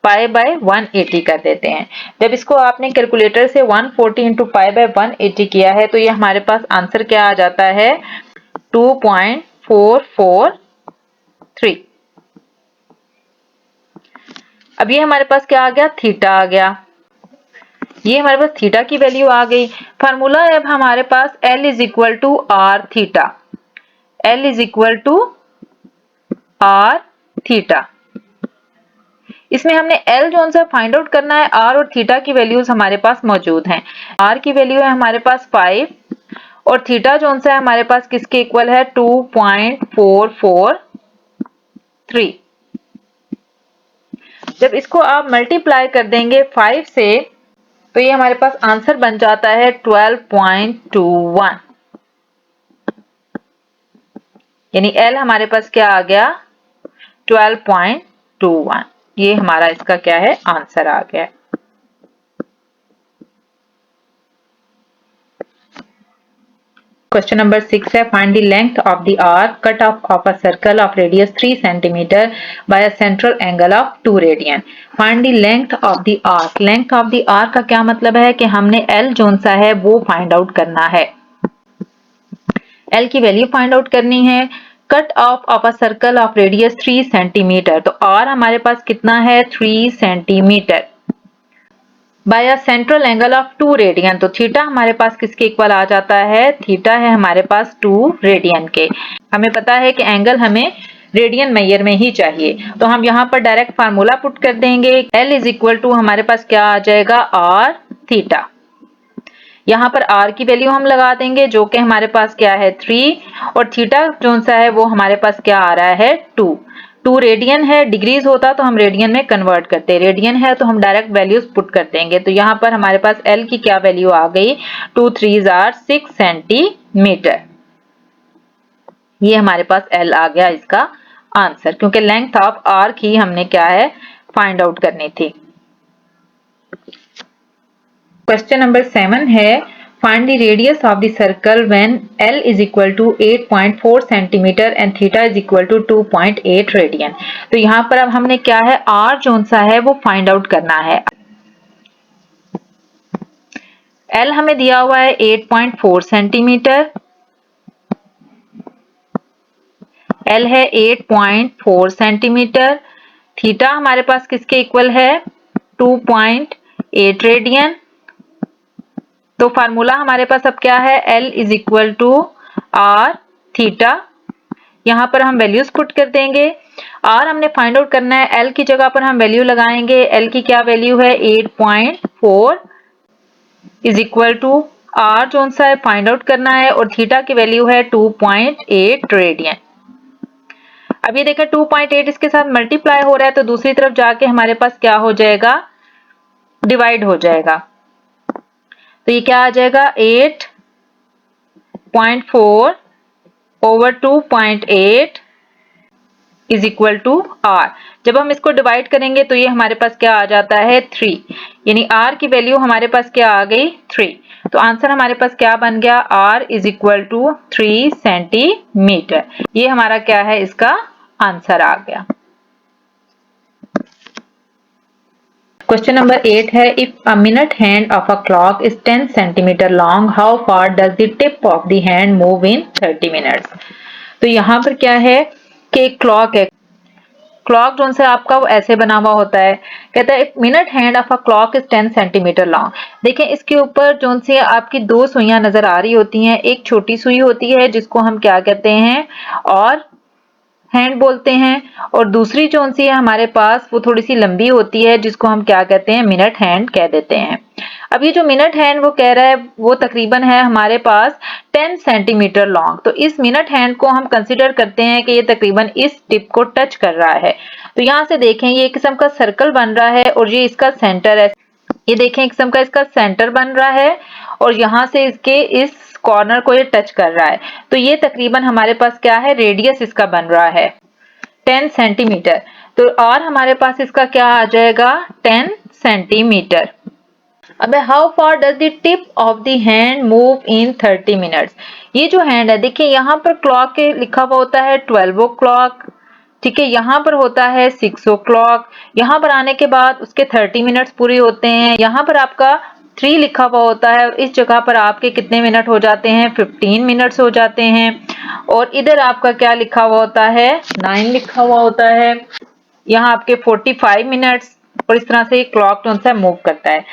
180 कर देते हैं। जब इसको आपने कैलकुलेटर से 140 इंटू पाई बाय 180 किया है तो ये हमारे पास आंसर क्या आ जाता है 2.443। अब ये हमारे पास क्या आ गया थीटा आ गया। ये हमारे पास थीटा की वैल्यू आ गई। फार्मूला है अब हमारे पास L is equal to are theta. L is equal to are theta. इसमें हमने L जो सा फाइंड आउट करना है। R और थीटा की वैल्यूज हमारे पास मौजूद हैं। R की वैल्यू है हमारे पास 5 और थीटा जो सा है हमारे पास किसके इक्वल है 2.443। जब इसको आप मल्टीप्लाई कर देंगे 5 से तो ये हमारे पास आंसर बन जाता है 12.21। यानी L हमारे पास क्या आ गया 12.21। ये हमारा इसका क्या है आंसर आ गया। क्वेश्चन नंबर 6 है find the length of the arc cut of a circle of radius 3 centimetre bye a central angle of 2 radian. Find the length of the arc. Length of the arc का क्या मतलब है कि हमने L zone सा है वो find out करना है। L की वैल्यू फाइंड आउट करनी है। Cut of a circle of radius 3 centimetre, तो R हमारे पास कितना है 3 centimetre bye a central angle of 2 radian. तो थीटा हमारे पास किसके इक्वल आ जाता है थीटा है हमारे पास 2 रेडियन के। हमें पता है कि एंगल हमें रेडियन मेजर में ही चाहिए तो हम यहाँ पर डायरेक्ट फार्मूला पुट कर देंगे। L इज इक्वल टू हमारे पास क्या आ जाएगा R थीटा। यहाँ पर R की वैल्यू हम लगा देंगे जो कि हमारे पास क्या है 3 और थीटा जो सा है वो हमारे पास क्या आ रहा है 2 रेडियन है। डिग्रीज होता तो हम रेडियन में कन्वर्ट करते, रेडियन है तो हम डायरेक्ट वैल्यूज पुट कर देंगे। तो यहाँ पर हमारे पास L की क्या वैल्यू आ गई 2 3 आर 6 सेंटीमीटर। ये हमारे पास L आ गया इसका आंसर क्योंकि लेंथ ऑफ आर्क ही हमने क्या है फाइंड आउट करनी थी। क्वेश्चन नंबर 7 है find the radius of the circle when L is equal to 8.4 centimetre and theta is equal to 2.8 radian. तो यहाँ पर अब हमने क्या है R जोन सा है वो फाइंड आउट करना है। L हमें दिया हुआ है 8.4 सेंटीमीटर, L है 8.4 सेंटीमीटर, थीटा हमारे पास किसके इक्वल है 2.8 रेडियन। तो फार्मूला हमारे पास अब क्या है L is equal to are theta. यहाँ पर हम वैल्यूज पुट कर देंगे। R हमने फाइंड आउट करना है, L की जगह पर हम वैल्यू लगाएंगे। L की क्या वैल्यू है 8.4 इज इक्वल टू R जो सा है फाइंड आउट करना है और थीटा की वैल्यू है 2.8 रेडियन। अब ये देखें 2.8 इसके साथ मल्टीप्लाई हो रहा है तो दूसरी तरफ जाके हमारे पास क्या हो जाएगा डिवाइड हो जाएगा। तो ये क्या आ जाएगा 8.4 over 2.8 is equal to R। जब हम इसको डिवाइड करेंगे तो ये हमारे पास क्या आ जाता है 3, यानी R की वैल्यू हमारे पास क्या आ गई 3। तो आंसर हमारे पास क्या बन गया R is equal to 3 centimetre. ये हमारा क्या है इसका आंसर आ गया। क्वेश्चन नंबर 8 है, if a minute hand of a clock is 10 centimetre long, how far does the tip of the hand move in 30 minutes. तो यहाँ पर क्या है कि क्लॉक है, क्लॉक जो से आपका वो ऐसे बना हुआ होता है। कहता है minute hand of a clock is 10 centimetre long. देखें इसके ऊपर जो से आपकी दो सुइयां नजर आ रही होती हैं, एक छोटी सुई होती है जिसको हम क्या कहते हैं और हैंड बोलते हैं, और दूसरी जो सी है हमारे पास वो थोड़ी सी लंबी होती है जिसको हम क्या कहते हैं, मिनट हैंड कह देते हैं। अब ये जो मिनट हैंड वो कह रहा है वो तकरीबन है हमारे पास 10 सेंटीमीटर लॉन्ग। तो इस मिनट हैंड को हम कंसीडर करते हैं कि ये तकरीबन इस टिप को टच कर रहा है। तो यहाँ से देखें ये एक किस्म का सर्कल बन रहा है और ये इसका सेंटर है। ये देखें एक किस्म का इसका सेंटर बन रहा है और यहाँ से इसके इस कॉर्नर को ये टच कर रहा है। तो ये तकरीबन हमारे पास क्या है, रेडियस इसका बन रहा है 10 सेंटीमीटर। तो और हमारे पास इसका क्या आ जाएगा 10 सेंटीमीटर। अब how far does the tip of the hand move in 30 minutes. ये जो हैंड है देखिए यहाँ पर क्लॉक के लिखा हुआ होता है 12 ओ क्लॉक, ठीक है, यहाँ पर होता है 6 ओ क्लॉक, यहाँ पर आने के बाद उसके 30 मिनट्स पूरे होते हैं। यहाँ पर आपका 3 लिखा हुआ होता है और इस जगह पर आपके कितने मिनट हो जाते हैं, 15 मिनट्स हो जाते हैं। और इधर आपका क्या लिखा हुआ होता है, 9 लिखा हुआ होता है, यहाँ आपके 45 मिनट्स। और इस तरह से क्लॉक जो है मूव करता है।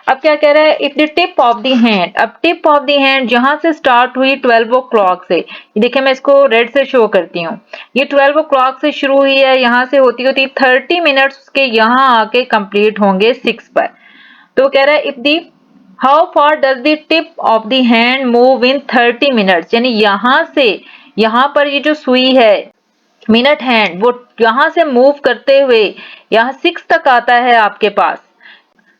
अब क्या कह रहा है, if the tip of the hand, अब टिप ऑफ द हैंड जहां से स्टार्ट हुई 12 ओ क्लॉक से, देखिए मैं इसको रेड से शो करती हूँ, ये 12 ओ क्लॉक से शुरू हुई है, यहाँ से होती होती 30 मिनट्स उसके यहाँ आके कंप्लीट होंगे 6 पर। तो कह रहा है if the how far does the tip of the hand move in 30 minutes, यानी यहाँ से यहाँ पर ये जो सुई है मिनट हैंड वो यहाँ से मूव करते हुए यहाँ 6 तक आता है, आपके पास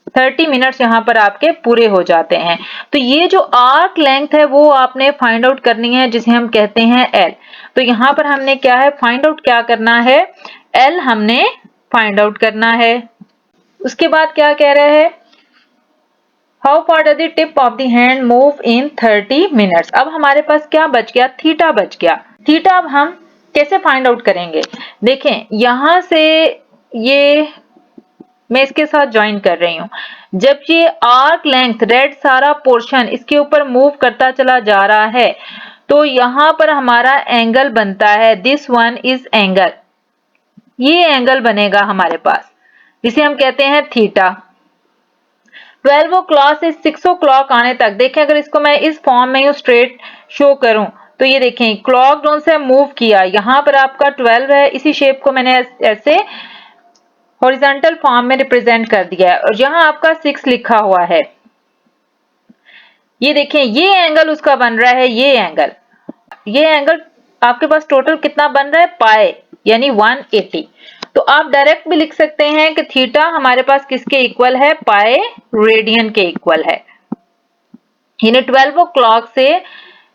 30 मिनट्स यहाँ पर आपके पूरे हो जाते हैं। तो ये जो आर्क लेंथ है वो आपने फाइंड आउट करनी है जिसे हम कहते हैं एल। तो यहाँ पर हमने क्या है फाइंड आउट क्या करना है, एल हमने फाइंड आउट करना है। उसके बाद क्या कह रहे हैं, how far does the tip of the hand move in 30 minutes. अब हमारे पास क्या बच गया, थीटा बच गया। थीटा अब हम कैसे फाइंड आउट करेंगे, देखें यहां से ये मैं इसके साथ ज्वाइन कर रही हूं, जब ये आर्क लेंथ रेड सारा पोर्शन इसके ऊपर मूव करता चला जा रहा है तो यहां पर हमारा एंगल बनता है, दिस वन इज एंगल, ये एंगल बनेगा हमारे पास जिसे हम कहते हैं थीटा। 12 ओ क्लॉक से 6 ओ क्लॉक आने तक, देखें अगर इसको मैं इस फॉर्म में स्ट्रेट शो करूं तो ये देखें क्लॉक जोन से मूव किया, यहाँ पर आपका 12 है, इसी शेप को मैंने ऐसे हॉरिजॉन्टल फॉर्म में रिप्रेजेंट कर दिया है और यहाँ आपका 6 लिखा हुआ है। ये देखें ये एंगल उसका बन रहा है, ये एंगल आपके पास टोटल कितना बन रहा है, पाए यानी 180। तो आप डायरेक्ट भी लिख सकते हैं कि थीटा हमारे पास किसके इक्वल है, पाए रेडियन के इक्वल है। यानी 12 ओ क्लॉक से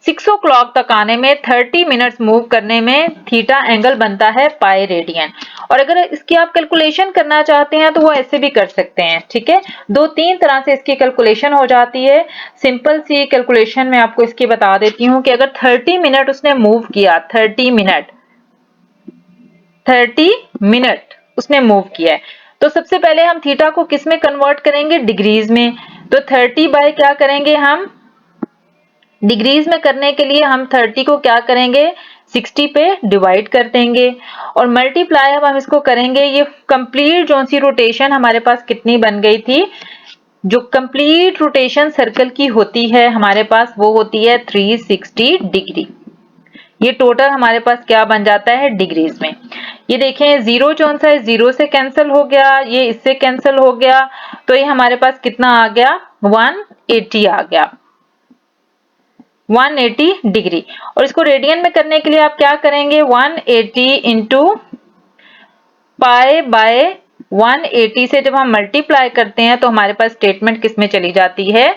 6 ओ क्लॉक तक आने में 30 मिनट्स मूव करने में थीटा एंगल बनता है पाई रेडियन। और अगर इसकी आप कैलकुलेशन करना चाहते हैं तो वो ऐसे भी कर सकते हैं, ठीक है, 2-3 तरह से इसकी कैलकुलेशन हो जाती है। सिंपल सी कैलकुलेशन मैं आपको इसकी बता देती हूँ कि अगर 30 मिनट उसने मूव किया, 30 मिनट उसने मूव किया है, तो सबसे पहले हम थीटा को किस में कन्वर्ट करेंगे, डिग्रीज में। तो 30 बाय क्या करेंगे हम, डिग्रीज में करने के लिए हम 30 को क्या करेंगे 60 पे डिवाइड कर देंगे और मल्टीप्लाई अब हम इसको करेंगे, ये कंप्लीट जो सी रोटेशन हमारे पास कितनी बन गई थी, जो कंप्लीट रोटेशन सर्कल की होती है हमारे पास वो होती है 360 डिग्री। ये टोटल हमारे पास क्या बन जाता है डिग्रीज में। ये देखें जीरो जो सा है जीरो से कैंसिल हो गया, ये इससे कैंसिल हो गया, तो ये हमारे पास कितना आ गया 180 आ गया, 180 डिग्री। और इसको रेडियन में करने के लिए आप क्या करेंगे 180 इंटू पाई बाय 180 से जब हम मल्टीप्लाई करते हैं तो हमारे पास स्टेटमेंट किस में चली जाती है,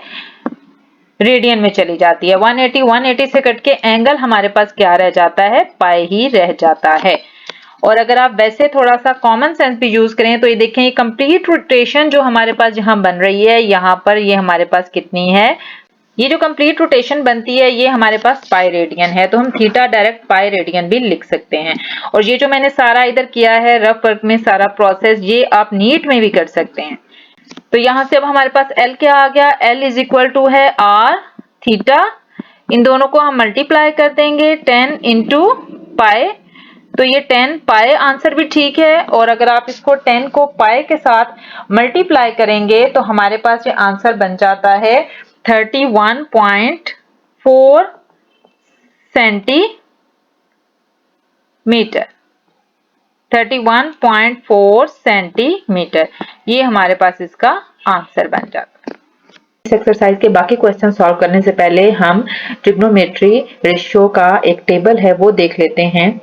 रेडियन में चली जाती है। 180 से कट के एंगल हमारे पास क्या रह जाता है, पाई ही रह जाता है। और अगर आप वैसे थोड़ा सा कॉमन सेंस भी यूज करें तो ये देखें कंप्लीट रोटेशन जो हमारे पास जहां बन रही है यहाँ पर ये हमारे पास कितनी है, ये जो कंप्लीट रोटेशन बनती है ये हमारे पास पाई रेडियन है, तो हम थीटा डायरेक्ट पाई रेडियन भी लिख सकते हैं। और ये जो मैंने सारा इधर किया है रफ वर्क में सारा प्रोसेस, ये आप नीट में भी कर सकते हैं। तो यहाँ से अब हमारे पास L क्या आ गया, L इज इक्वल टू है R थीटा, इन दोनों को हम मल्टीप्लाई कर देंगे 10 इंटू पाई, तो ये 10 पाई आंसर भी ठीक है। और अगर आप इसको 10 को पाई के साथ मल्टीप्लाई करेंगे तो हमारे पास ये आंसर बन जाता है 31.4 सेंटीमीटर। 31.4 सेंटीमीटर, ये हमारे पास इसका आंसर बन जाता है। इस एक्सरसाइज के बाकी क्वेश्चन सॉल्व करने से पहले हम ट्रिग्नोमेट्री रेशियो का एक टेबल है वो देख लेते हैं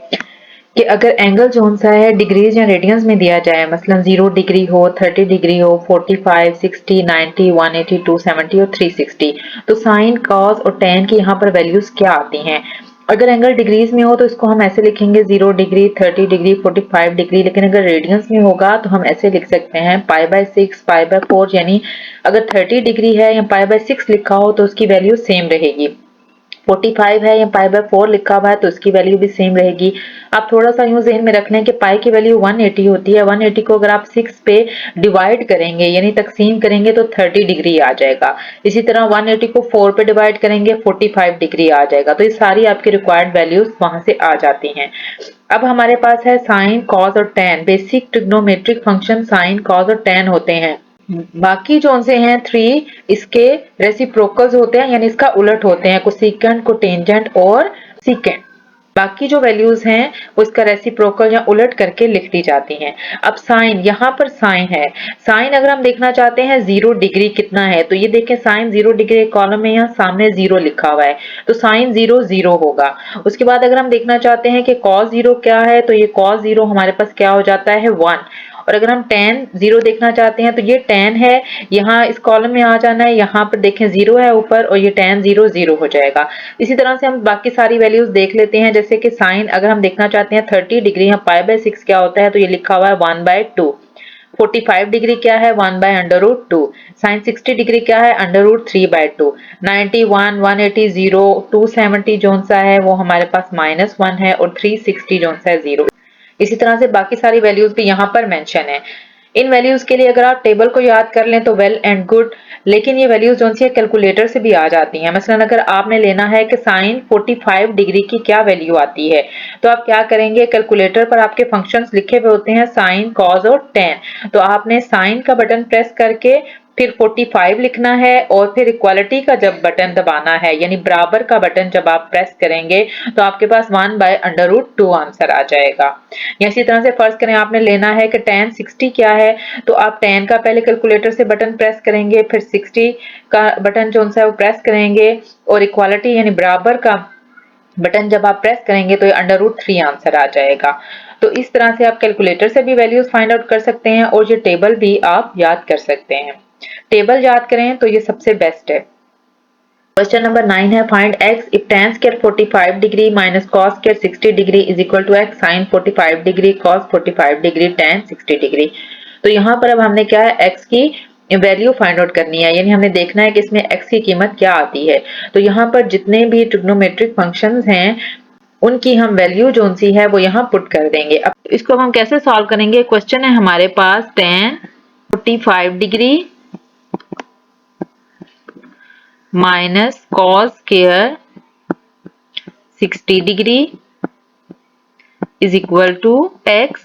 कि अगर एंगल जो सा है डिग्रीज या रेडियंस में दिया जाए, मसलन 0 डिग्री हो, 30 डिग्री हो, 45, 60, 90, 180, 270 और 360, तो साइन, कॉस और टेन की यहाँ पर वैल्यूज क्या आती हैं। अगर एंगल डिग्रीज में हो तो इसको हम ऐसे लिखेंगे 0 डिग्री, 30 डिग्री, 45 डिग्री, लेकिन अगर रेडियंस में होगा तो हम ऐसे लिख सकते हैं π/6, π/4, यानी अगर 30 डिग्री है या π/6 लिखा हो तो उसकी वैल्यू सेम रहेगी, 45 है या π/4 लिखा हुआ है तो उसकी वैल्यू भी सेम रहेगी। आप थोड़ा सा यूं ज़हन में रख लें कि पाई की वैल्यू 180 होती है, 180 को अगर आप 6 पे डिवाइड करेंगे यानी तकसीम करेंगे तो 30 डिग्री आ जाएगा। इसी तरह 180 को 4 पे डिवाइड करेंगे 45 डिग्री आ जाएगा। तो ये सारी आपकी रिक्वायर्ड वैल्यूज वहां से आ जाती हैं। अब हमारे पास है साइन, कॉस और ten. Basic trigonometric function sine, cos और टेन होते हैं। बाकी जो से हैं 3 इसके रेसिप्रोकल्स होते हैं, यानी इसका उलट होते हैं, कोसेकेंट, कोटेंजेंट और सीकेंट। बाकी जो वैल्यूज हैं वो इसका रेसिप्रोकल या उलट करके लिख दी जाती हैं। अब साइन, यहाँ पर साइन है, साइन अगर हम देखना चाहते हैं 0 डिग्री कितना है तो ये देखें साइन 0 डिग्री कॉलम में यहाँ सामने 0 लिखा हुआ है तो साइन 0 0 होगा। उसके बाद अगर हम देखना चाहते हैं कि कॉस 0 क्या है तो ये कॉस 0 हमारे पास क्या हो जाता है 1। और अगर हम tan 0 देखना चाहते हैं तो ये tan है, यहाँ इस कॉलम में आ जाना है, यहाँ पर देखें 0 है ऊपर और ये tan 0 0 हो जाएगा। इसी तरह से हम बाकी सारी वैल्यूज देख लेते हैं, जैसे कि साइन अगर हम देखना चाहते हैं 30 डिग्री, यहाँ π/6 क्या होता है तो ये लिखा हुआ है 1/2। 45 डिग्री क्या है 1/√2। साइन 60 डिग्री क्या है √3/2। 91, 180, 0, 270 जो सा है वो हमारे पास -1 है और 360 जो सा है 0। इसी तरह से बाकी सारी वैल्यूज भी यहाँ पर मेंशन है। इन वैल्यूज के लिए अगर आप टेबल को याद कर लें तो वेल एंड गुड, लेकिन ये वैल्यूज जो सी कैलकुलेटर से भी आ जाती हैं। मसलन अगर आपने लेना है कि साइन 45 डिग्री की क्या वैल्यू आती है तो आप क्या करेंगे, कैलकुलेटर पर आपके फंक्शंस लिखे हुए होते हैं साइन, कॉस और टेन, तो आपने साइन का बटन प्रेस करके फिर 45 लिखना है और फिर इक्वालिटी का जब बटन दबाना है, यानी बराबर का बटन जब आप प्रेस करेंगे तो आपके पास 1/√2 आंसर आ जाएगा। या इसी तरह से फर्ज करें आपने लेना है कि tan 60 क्या है तो आप tan का पहले कैलकुलेटर से बटन प्रेस करेंगे, फिर 60 का बटन जो है वो प्रेस करेंगे और इक्वालिटी यानी बराबर का बटन जब आप प्रेस करेंगे तो ये √3 आंसर आ जाएगा। तो इस तरह से आप कैलकुलेटर से भी वैल्यूज फाइंड आउट कर सकते हैं और ये टेबल भी आप याद कर सकते हैं। टेबल याद करें तो ये सबसे बेस्ट है। क्वेश्चन नंबर 9 है, find x if tan square 45 degree minus cos square 60 degree is equal to x sin 45 degree cos 45 degree tan 60 degree. तो यहाँ पर अब हमने क्या है, x की वैल्यू फाइंड आउट करनी है, यानी हमने देखना है कि इसमें x की कीमत क्या आती है। तो यहाँ पर जितने भी ट्रिग्नोमेट्रिक फंक्शंस हैं उनकी हम वैल्यू जो सी है वो यहाँ पुट कर देंगे। अब इसको हम कैसे सॉल्व करेंगे, क्वेश्चन है हमारे पास tan 45 degree minus cos square 60 degree is equal to x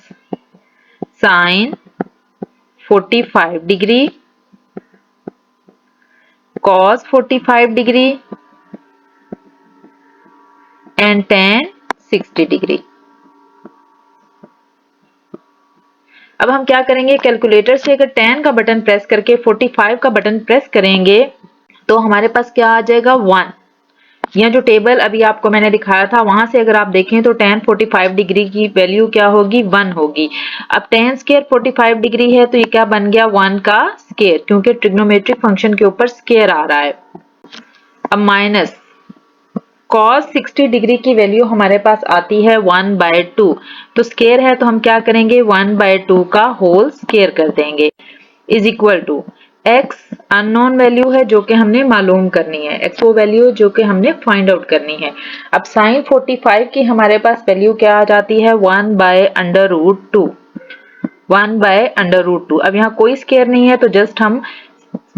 sine 45 degree cos 45 degree and tan 60 degree. अब हम क्या करेंगे, कैलकुलेटर से अगर tan का बटन प्रेस करके 45 का बटन प्रेस करेंगे तो हमारे पास क्या आ जाएगा 1। यह जो टेबल अभी आपको मैंने दिखाया था वहां से अगर आप देखें तो tan 45 डिग्री की वैल्यू क्या होगी 1 होगी। अब tan स्क्वायर 45 डिग्री है तो ये क्या बन गया 1 का स्क्वायर, क्योंकि ट्रिग्नोमेट्रिक फंक्शन के ऊपर स्क्वायर आ रहा है। अब माइनस cos 60 डिग्री की वैल्यू हमारे पास आती है 1/2, तो स्क्वायर है तो हम क्या करेंगे 1/2 का होल स्क्वायर कर देंगे is equal to x unknown value है जो कि हमने मालूम करनी है, x वो वैल्यू जो कि हमने फाइंड आउट करनी है। अब साइन 45 की हमारे पास वैल्यू क्या आ जाती है 1/√2, 1/√2। अब यहाँ कोई स्केयर नहीं है तो जस्ट हम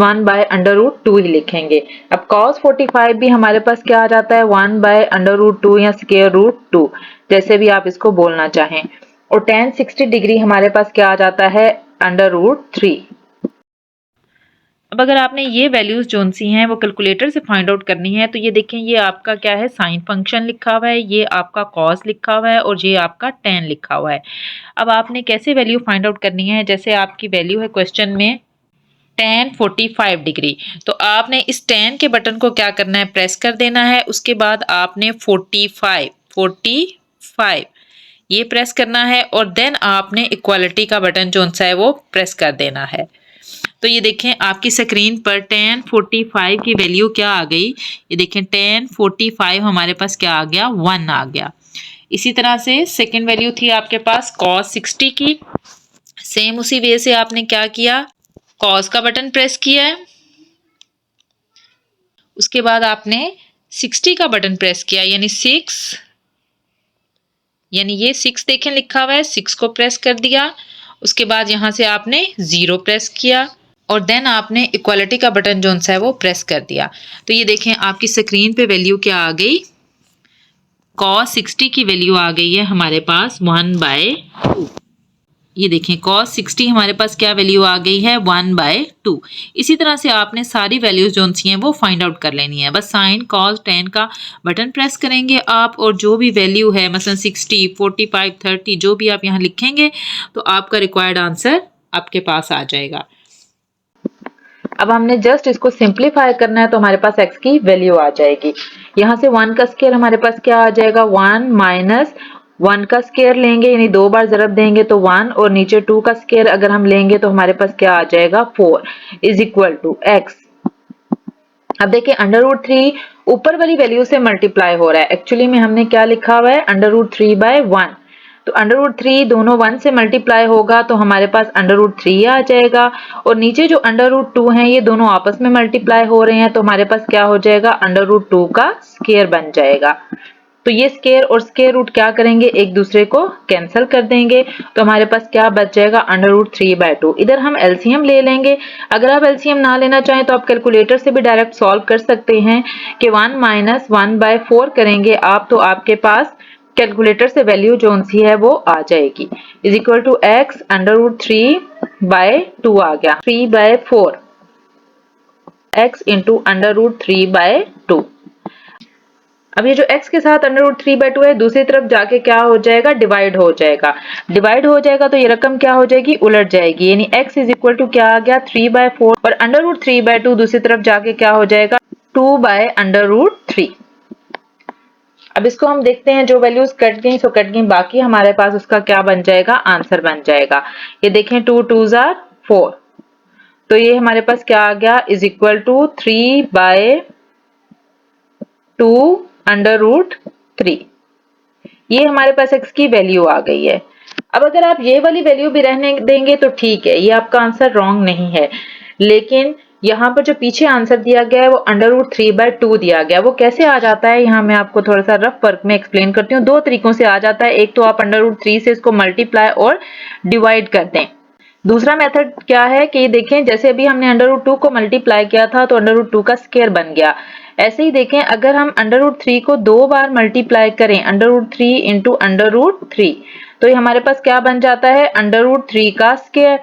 1/√2 ही लिखेंगे। अब cos 45 भी हमारे पास क्या आ जाता है 1/√2 या स्केयर रूट 2, जैसे भी आप इसको बोलना चाहें। और tan 60 डिग्री हमारे पास क्या आ जाता है √3। अब अगर आपने ये वैल्यूज जोन सी हैं वो कैलकुलेटर से फाइंड आउट करनी है तो ये देखें, ये आपका क्या है साइन फंक्शन लिखा हुआ है, ये आपका कॉस लिखा हुआ है और ये आपका tan लिखा हुआ है। अब आपने कैसे वैल्यू फाइंड आउट करनी है, जैसे आपकी वैल्यू है क्वेश्चन में tan 45 डिग्री, तो आपने इस tan के बटन को क्या करना है प्रेस कर देना है। उसके बाद आपने 45 ये प्रेस करना है और देन आपने इक्वालिटी का बटन जो सा है वो प्रेस कर देना है। तो ये देखें आपकी स्क्रीन पर tan 45 की वैल्यू क्या आ गई, ये देखें tan 45 हमारे पास क्या आ गया 1 आ गया। इसी तरह से सेकंड वैल्यू थी आपके पास cos 60 की, सेम उसी वे से आपने क्या किया cos का बटन प्रेस किया है, उसके बाद आपने 60 का बटन प्रेस किया यानी 6, यानी ये 6 देखें लिखा हुआ है 6 को प्रेस कर दिया। उसके बाद यहां से आपने 0 प्रेस किया और देन आपने इक्वालिटी का बटन जो सा है वो प्रेस कर दिया। तो ये देखें आपकी स्क्रीन पे वैल्यू क्या आ गई, cos 60 की वैल्यू आ गई है हमारे पास 1/2। ये देखें cos 60 हमारे पास क्या वैल्यू आ गई है 1/2। इसी तरह से आपने सारी वैल्यूज जो सी हैं वो फाइंड आउट कर लेनी है। बस साइन cos tan का बटन प्रेस करेंगे आप और जो भी वैल्यू है मसलन 60 45 30 जो भी आप यहाँ लिखेंगे तो आपका रिक्वायर्ड आंसर आपके पास आ जाएगा। अब हमने जस्ट इसको सिंप्लीफाई करना है तो हमारे पास x की वैल्यू आ जाएगी। यहाँ से 1 का स्केयर हमारे पास क्या आ जाएगा 1 माइनस 1 का स्केयर लेंगे यानी 2 बार ज़रब देंगे तो 1 और नीचे 2 का स्केयर अगर हम लेंगे तो हमारे पास क्या आ जाएगा 4 इज इक्वल टू x। अब देखिए √3 ऊपर वाली वैल्यू से मल्टीप्लाई हो रहा है, एक्चुअली में हमने क्या लिखा हुआ है √3/1, तो √3 दोनों 1 से मल्टीप्लाई होगा तो हमारे पास √3 आ जाएगा और नीचे जो √2 है ये दोनों आपस में मल्टीप्लाई हो रहे हैं तो हमारे पास क्या हो जाएगा √2 का स्केयर बन जाएगा। तो ये स्केयर और स्केयर रूट क्या करेंगे एक दूसरे को कैंसिल कर देंगे तो हमारे पास क्या बच जाएगा √3/2। इधर हम एलसीएम ले लेंगे, अगर आप एलसीएम ना लेना चाहें तो आप कैलकुलेटर से भी डायरेक्ट सॉल्व कर सकते हैं कि 1 माइनस 1/4 करेंगे आप तो आपके पास कैलकुलेटर से वैल्यू जो सी है वो आ जाएगी इज इक्वल टू x √3/2 आ गया 3/4 x इंटू √3/2। अब ये जो x के साथ √3/2 है दूसरी तरफ जाके क्या हो जाएगा डिवाइड हो जाएगा, डिवाइड हो जाएगा तो ये रकम क्या हो जाएगी उलट जाएगी यानी x इज इक्वल टू क्या आ गया 3/4 और √3/2 दूसरी तरफ जाके क्या हो जाएगा 2/√3। अब इसको हम देखते हैं जो वैल्यूज कट गई सो कट गई, बाकी हमारे पास उसका क्या बन जाएगा आंसर बन जाएगा। ये देखें 2 2s are 4 तो ये हमारे पास क्या आ गया इज इक्वल टू 3/2√3। ये हमारे पास x की वैल्यू आ गई है। अब अगर आप ये वाली वैल्यू भी रहने देंगे तो ठीक है, ये आपका आंसर रॉन्ग नहीं है, लेकिन यहाँ पर जो पीछे आंसर दिया गया है वो √3/2 दिया गया, वो कैसे आ जाता है यहाँ मैं आपको थोड़ा सा रफ वर्क में एक्सप्लेन करती हूँ। दो तरीकों से आ जाता है, एक तो आप √3 से इसको मल्टीप्लाई और डिवाइड कर दें। दूसरा मेथड क्या है कि देखें जैसे अभी हमने √2 को मल्टीप्लाई किया था तो √2 का स्केयर बन गया, ऐसे ही देखें अगर हम √3 को 2 बार मल्टीप्लाई करें √3 इंटू √3 तो ये हमारे पास क्या बन जाता है √3 का स्केयर।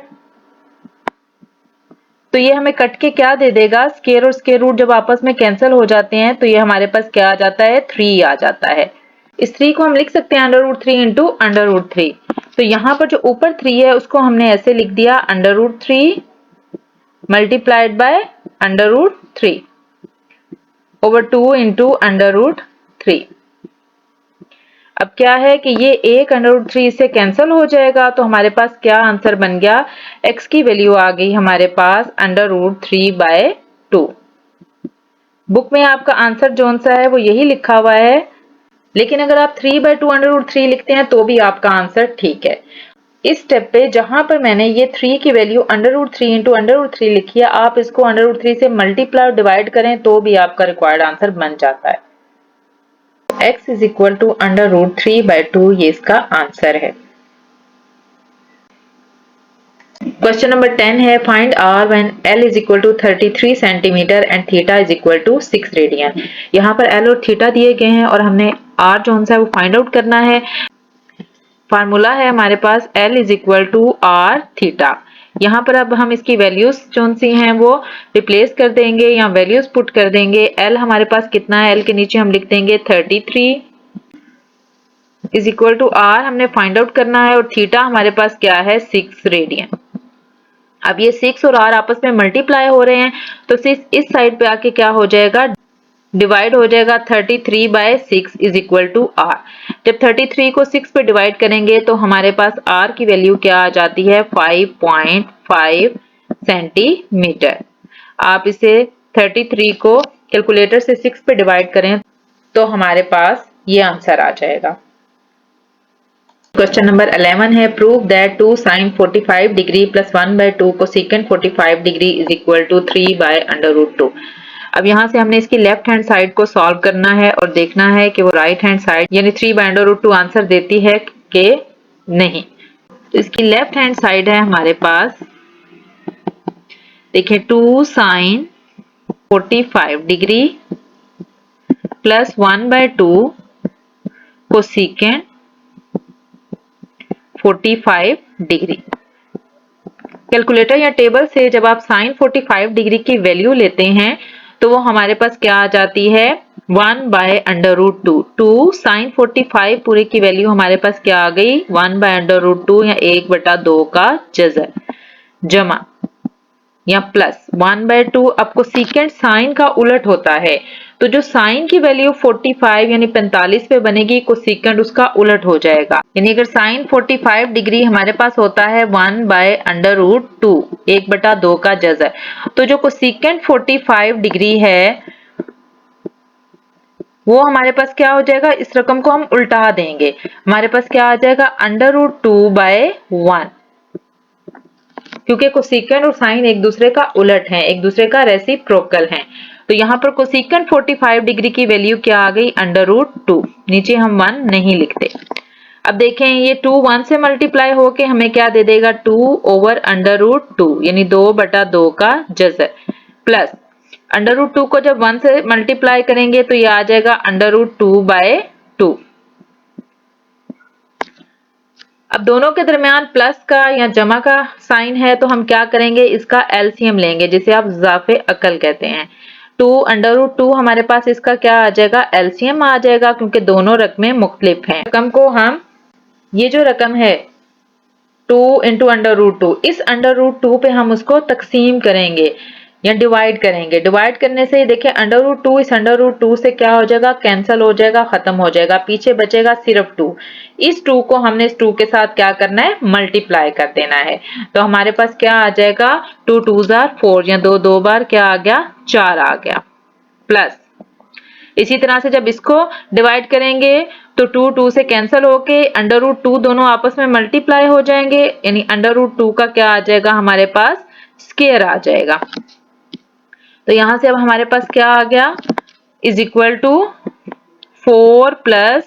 तो ये हमें कट के क्या दे देगा स्केयर और स्केयर रूट जब आपस में कैंसिल हो जाते हैं तो ये हमारे पास क्या आ जाता है 3 आ जाता है। इस 3 को हम लिख सकते हैं √3 इंटू √3। तो यहाँ पर जो ऊपर 3 है उसको हमने ऐसे लिख दिया √3 मल्टीप्लाइड बाय √3 ओवर 2 इंटू √3। अब क्या है कि ये एक √3 से कैंसिल हो जाएगा तो हमारे पास क्या आंसर बन गया x की वैल्यू आ गई हमारे पास √3/2। बुक में आपका आंसर जोन सा है वो यही लिखा हुआ है, लेकिन अगर आप 3/2 √3 लिखते हैं तो भी आपका आंसर ठीक है। इस स्टेप पे जहां पर मैंने ये 3 की वैल्यू √3 इंटू √3 लिखी है आप इसको √3 से मल्टीप्लाई और डिवाइड करें तो भी आपका रिक्वायर्ड आंसर बन जाता है। x इज इक्वल टू √3/2 ये इसका आंसर है। क्वेश्चन नंबर 10 है find r when L is equal to 33 centimetre and theta is equal to 6 radian. यहाँ पर एल और थीटा दिए गए हैं और हमने आर जो सा है वो फाइंड आउट करना है। फार्मूला है हमारे पास L is equal to are theta. यहाँ पर अब हम इसकी वैल्यूज जो सी हैं वो रिप्लेस कर देंगे या वैल्यूज पुट कर देंगे। एल हमारे पास कितना है, एल के नीचे हम लिख देंगे 33 इज इक्वल टू आर हमने फाइंड आउट करना है और थीटा हमारे पास क्या है 6 रेडियन। अब ये 6 और r आपस में मल्टीप्लाई हो रहे हैं तो इस साइड पे आके क्या हो जाएगा, डिवाइड हो जाएगा। 33/6 इज इक्वल टू r। जब 33 को 6 पे डिवाइड करेंगे तो हमारे पास r की वैल्यू क्या आ जाती है 5.5 सेंटीमीटर। आप इसे 33 को कैलकुलेटर से 6 पे डिवाइड करें तो हमारे पास ये आंसर आ जाएगा। क्वेश्चन नंबर 11 है prove that 2 sin 45 degree plus 1/2 cosecant 45 degree is equal to 3/√2। अब यहाँ से हमने इसकी लेफ्ट हैंड साइड को सॉल्व करना है और देखना है कि वो राइट हैंड साइड यानी 3/√2 आंसर देती है कि नहीं। तो इसकी लेफ्ट हैंड साइड है हमारे पास, देखिए 2 sin 45 degree plus 1/2 cosecant 45 degree. Calculator या टेबल से जब आप sin 45 डिग्री की वैल्यू लेते हैं तो वो हमारे पास क्या आ जाती है 1/√2। 2 sin 45 पूरे की वैल्यू हमारे पास क्या आ गई 1/√2 या 1/2 का जज़र जमा या प्लस 1/2। आपको सीकेंट साइन का उलट होता है तो जो साइन की वैल्यू 45 यानी 45 पे बनेगी कोसेकेंट उसका उलट हो जाएगा। यानी अगर साइन 45 डिग्री हमारे पास होता है 1/√2 1/2 का जज़र, तो जो कोसेकेंट 45 डिग्री है वो हमारे पास क्या हो जाएगा, इस रकम को हम उल्टा देंगे, हमारे पास क्या आ जाएगा √2/1, क्योंकि कोसेकेंट और साइन एक दूसरे का उलट है, एक दूसरे का रेसिप्रोकल है। तो यहाँ पर कोसेकेंट 45 डिग्री की वैल्यू क्या आ गई √2, नीचे हम 1 नहीं लिखते। अब देखें ये 2 1 से मल्टीप्लाई होके हमें क्या दे देगा 2/√2 यानी 2/2 का जज़र प्लस √2 को जब 1 से मल्टीप्लाई करेंगे तो ये आ जाएगा √2/2। अब दोनों के दरमियान प्लस का या जमा का साइन है तो हम क्या करेंगे, इसका एलसीएम लेंगे जिसे आप ज़ाफ़े अकल कहते हैं। 2/2 हमारे पास इसका क्या आ जाएगा एलसीएम आ जाएगा, क्योंकि दोनों रकमें मुख्तलिफ हैं। रकम को हम ये जो रकम है 2 × √2 इस √2 पे हम उसको तकसीम करेंगे या डिवाइड करेंगे। डिवाइड करने से देखिए √2 इस √2 से क्या हो जाएगा कैंसिल हो जाएगा, खत्म हो जाएगा, पीछे बचेगा सिर्फ 2। इस 2 को हमने इस 2 के साथ क्या करना है मल्टीप्लाई कर देना है। तो हमारे पास क्या आ जाएगा 2 2s are 4 या 2 2 बार क्या आ गया 4 आ गया प्लस इसी तरह से जब इसको डिवाइड करेंगे तो 2 2 से कैंसिल होके √2 दोनों आपस में मल्टीप्लाई हो जाएंगे, यानी √2 का क्या आ जाएगा हमारे पास स्क्वायर आ जाएगा। तो यहां से अब हमारे पास क्या आ गया is equal to 4 plus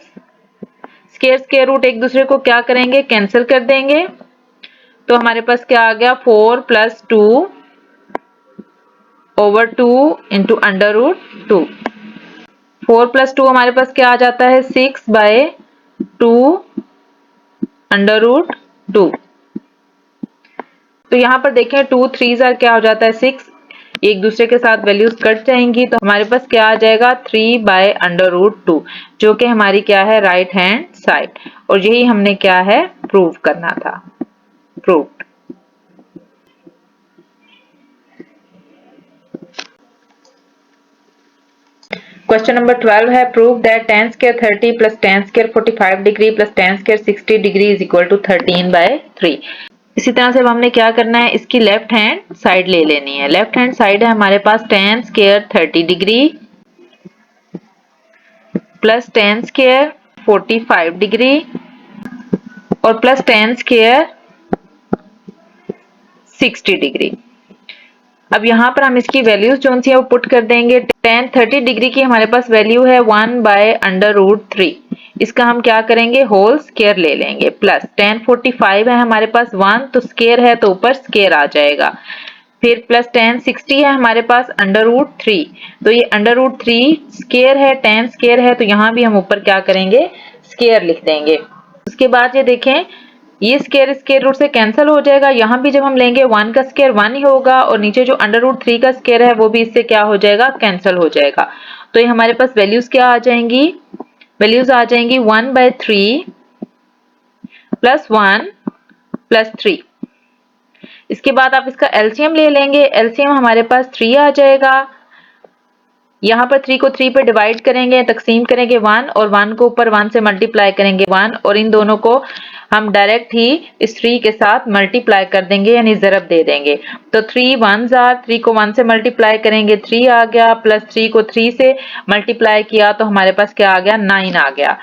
square root एक दूसरे को क्या करेंगे कैंसिल कर देंगे, तो हमारे पास क्या आ गया 4 + 2/2 इंटू √2। 4 + 2 हमारे पास क्या आ जाता है 6/2 √2। तो यहाँ पर देखें 2 3s are क्या हो जाता है 6, एक दूसरे के साथ वैल्यूज कट जाएंगी तो हमारे पास क्या आ जाएगा 3/√2 जो कि हमारी क्या है राइट हैंड साइड, और यही हमने क्या है प्रूव करना था। प्रूव्ड। क्वेश्चन नंबर 12 है prove that tan² 30 + tan² 45 degree + tan² 60 degree is equal to 13/3। इसी तरह से अब हमने क्या करना है इसकी लेफ्ट हैंड साइड ले लेनी है। लेफ्ट हैंड साइड है हमारे पास tan² 30 degree plus tan² 45 degree और प्लस tan² 60 डिग्री। अब यहाँ पर हम इसकी वैल्यूज जो सी है वो पुट कर देंगे। tan 30 डिग्री की हमारे पास वैल्यू है 1/√3 इसका हम क्या करेंगे, होल स्क्वायर ले लेंगे, प्लस tan 45 है हमारे पास 1 तो स्क्वायर है तो ऊपर स्क्वायर आ जाएगा, फिर प्लस tan 60 है हमारे पास √3 तो ये √3 स्क्वायर है, tan स्क्वायर है तो यहाँ भी हम ऊपर क्या करेंगे, स्क्वायर लिख देंगे। उसके बाद ये देखें ये स्क्वायर स्क्वायर रूट से कैंसिल हो जाएगा, यहाँ भी जब हम लेंगे 1 का स्क्वायर 1 ही होगा और नीचे जो √3 का स्क्वायर है वो भी इससे क्या हो जाएगा, कैंसिल हो जाएगा। तो ये हमारे पास वैल्यूज क्या आ जाएंगी, वैल्यूज आ जाएंगी 1/3 प्लस 1 प्लस 3। इसके बाद आप इसका एलसीएम ले लेंगे, एलसीएम हमारे पास 3 आ जाएगा। यहाँ पर 3 को 3 पे डिवाइड करेंगे, तकसीम करेंगे 1 और 1 को ऊपर 1 से मल्टीप्लाई करेंगे 1 और इन दोनों को हम डायरेक्ट ही इस 3 के साथ मल्टीप्लाई कर देंगे यानी ज़रब दे देंगे। तो 3 1s आर, 3 को 1 से मल्टीप्लाई करेंगे 3 आ गया, प्लस 3 को 3 से मल्टीप्लाई किया तो हमारे पास क्या आ गया, 9 आ गया।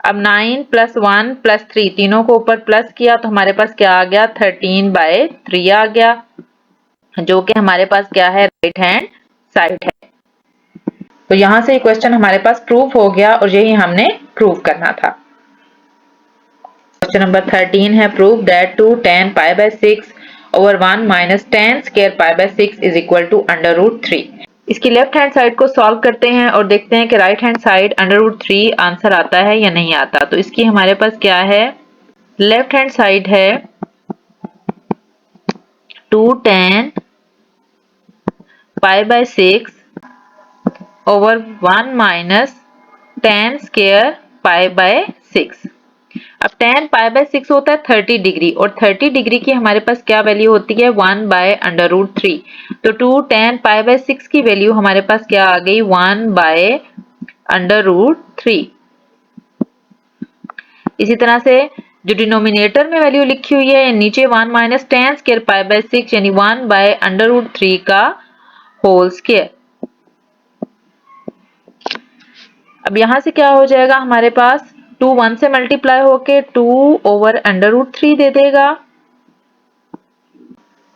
अब 9 प्लस 1 प्लस 3 तीनों को ऊपर प्लस किया तो हमारे पास क्या आ गया, 13/3 आ गया, जो कि हमारे पास क्या है, राइट हैंड साइड है। तो यहां से क्वेश्चन हमारे पास प्रूफ हो गया और यही हमने प्रूफ करना था। क्वेश्चन नंबर 13 है, proof that 2 tan π/6 over 1 minus tan square π/6 is equal to √3। इसकी लेफ्ट हैंड साइड को सॉल्व करते हैं और देखते हैं कि राइट हैंड साइड √3 आंसर आता है या नहीं आता। तो इसकी हमारे पास क्या है, लेफ्ट हैंड साइड है 2 tan π/6 over 1 minus tan square π/6। अब tan π/6 होता है 30 डिग्री और 30 डिग्री की हमारे पास क्या वैल्यू होती है, 1/√3। तो 2 tan π/6 की वैल्यू हमारे पास क्या आ गई, 1/√3। इसी तरह से जो डिनोमिनेटर में वैल्यू लिखी हुई है नीचे 1 माइनस tan स्क्वायर π/6 यानी 1/√3 का होल स्क्वायर। अब यहां से क्या हो जाएगा, हमारे पास 2 1 से मल्टीप्लाई होके 2/√3 दे देगा।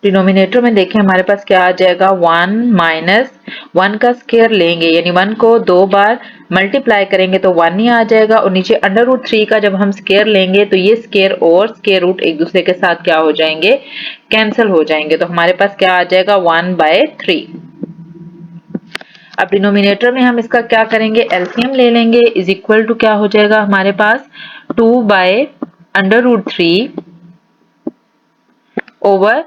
डिनोमिनेटर में देखें हमारे पास क्या आ जाएगा, 1 माइनस 1 का स्क्वायर लेंगे यानी 1 को 2 बार मल्टीप्लाई करेंगे तो 1 ही आ जाएगा और नीचे √3 का जब हम स्क्वायर लेंगे तो ये स्क्वायर और स्क्वायर रूट एक दूसरे के साथ क्या हो जाएंगे, कैंसिल हो जाएंगे। तो हमारे पास क्या आ जाएगा, 1/3। अब डिनोमिनेटर में हम इसका क्या करेंगे, एलसीएम ले लेंगे, इज इक्वल टू क्या हो जाएगा हमारे पास 2/√3 ओवर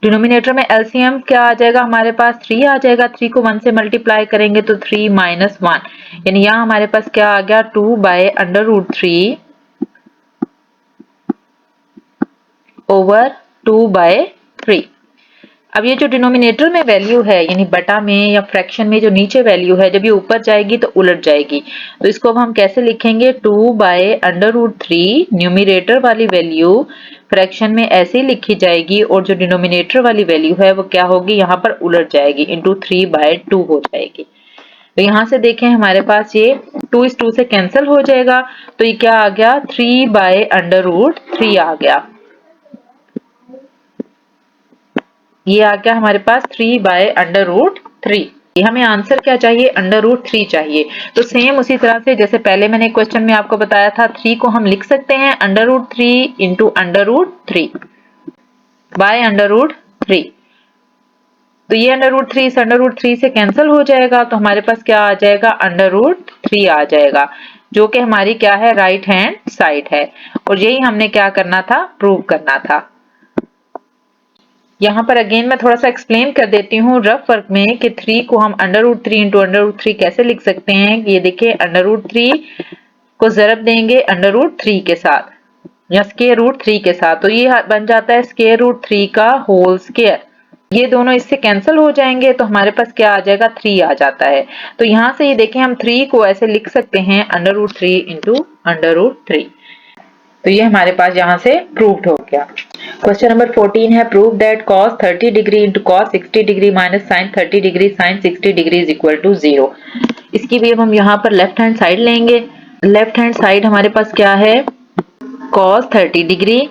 डिनोमिनेटर में एलसीएम क्या आ जाएगा हमारे पास, 3 आ जाएगा। 3 को 1 से मल्टीप्लाई करेंगे तो 3 माइनस 1 यानी यहाँ हमारे पास क्या आ गया, 2/√3 ओवर 2/3। अब ये जो डिनोमिनेटर में वैल्यू है यानी बटा में या फ्रैक्शन में जो नीचे वैल्यू है जब ये ऊपर जाएगी तो उलट जाएगी। तो इसको अब हम कैसे लिखेंगे, 2/√3 न्यूमरेटर वाली वैल्यू फ्रैक्शन में ऐसे ही लिखी जाएगी और जो डिनोमिनेटर वाली वैल्यू है वो क्या होगी, यहाँ पर उलट जाएगी, इंटू 3/2 हो जाएगी। तो यहाँ से देखें हमारे पास ये 2 इस 2 से कैंसिल हो जाएगा तो ये क्या आ गया, 3/√3 आ गया। ये आ गया हमारे पास 3/√3। हमें आंसर क्या चाहिए, √3 चाहिए। तो सेम उसी तरह से जैसे पहले मैंने क्वेश्चन में आपको बताया था 3 को हम लिख सकते हैं √3 इंटू √3 बाय √3। तो ये √3 इस √3 से कैंसिल हो जाएगा तो हमारे पास क्या आ जाएगा, √3 आ जाएगा, जो कि हमारी क्या है, राइट हैंड साइड है। और यही हमने क्या करना था, प्रूव करना था। यहाँ पर अगेन मैं थोड़ा सा एक्सप्लेन कर देती हूँ रफ वर्क में कि 3 को हम √3 इंटू √3 कैसे लिख सकते हैं। ये देखिए √3 को ज़रब देंगे √3 के साथ या स्क्वायर रूट 3 के साथ तो ये बन जाता है स्क्वायर रूट 3 का होल स्क्वायर। ये दोनों इससे कैंसिल हो जाएंगे तो हमारे पास क्या आ जाएगा, 3 आ जाता है। तो यहाँ से ये देखें हम 3 को ऐसे लिख सकते हैं √3 इंटू √3। तो ये हमारे पास यहाँ से प्रूव्ड हो गया। क्वेश्चन नंबर 14 है, prove that cos 30 degree into cos 60 degree minus sin 30 degree sin 60 degree is equal to 0। इसकी भी अब हम यहाँ पर लेफ्ट हैंड साइड लेंगे। लेफ्ट हैंड साइड हमारे पास क्या है, cos 30 degree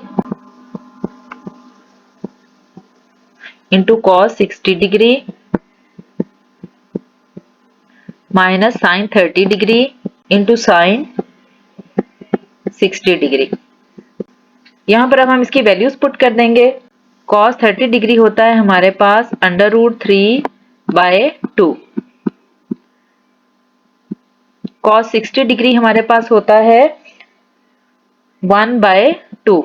into cos 60 degree minus sin 30 degree into sin 60 degree. यहाँ पर अब हम इसकी वैल्यूज पुट कर देंगे। cos 30 डिग्री होता है हमारे पास √3/2। cos 60 डिग्री हमारे पास होता है 1/2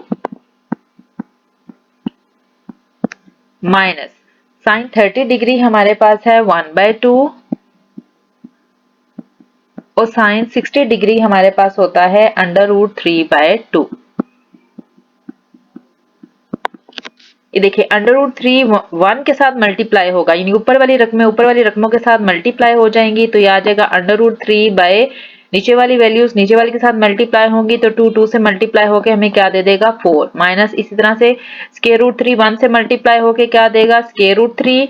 माइनस sin 30 डिग्री हमारे पास है 1/2 और sin 60 डिग्री हमारे पास होता है √3/2। ये देखिए √3 1 के साथ मल्टीप्लाई होगा, यानी ऊपर वाली रकमों के साथ मल्टीप्लाई हो जाएंगी, तो ये आ जाएगा √3 नीचे वाली वैल्यूज नीचे वाली के साथ मल्टीप्लाई होंगी तो 2 से मल्टीप्लाई होके हमें क्या दे देगा 4 माइनस इसी तरह से √3 1 से मल्टीप्लाई होके क्या देगा √3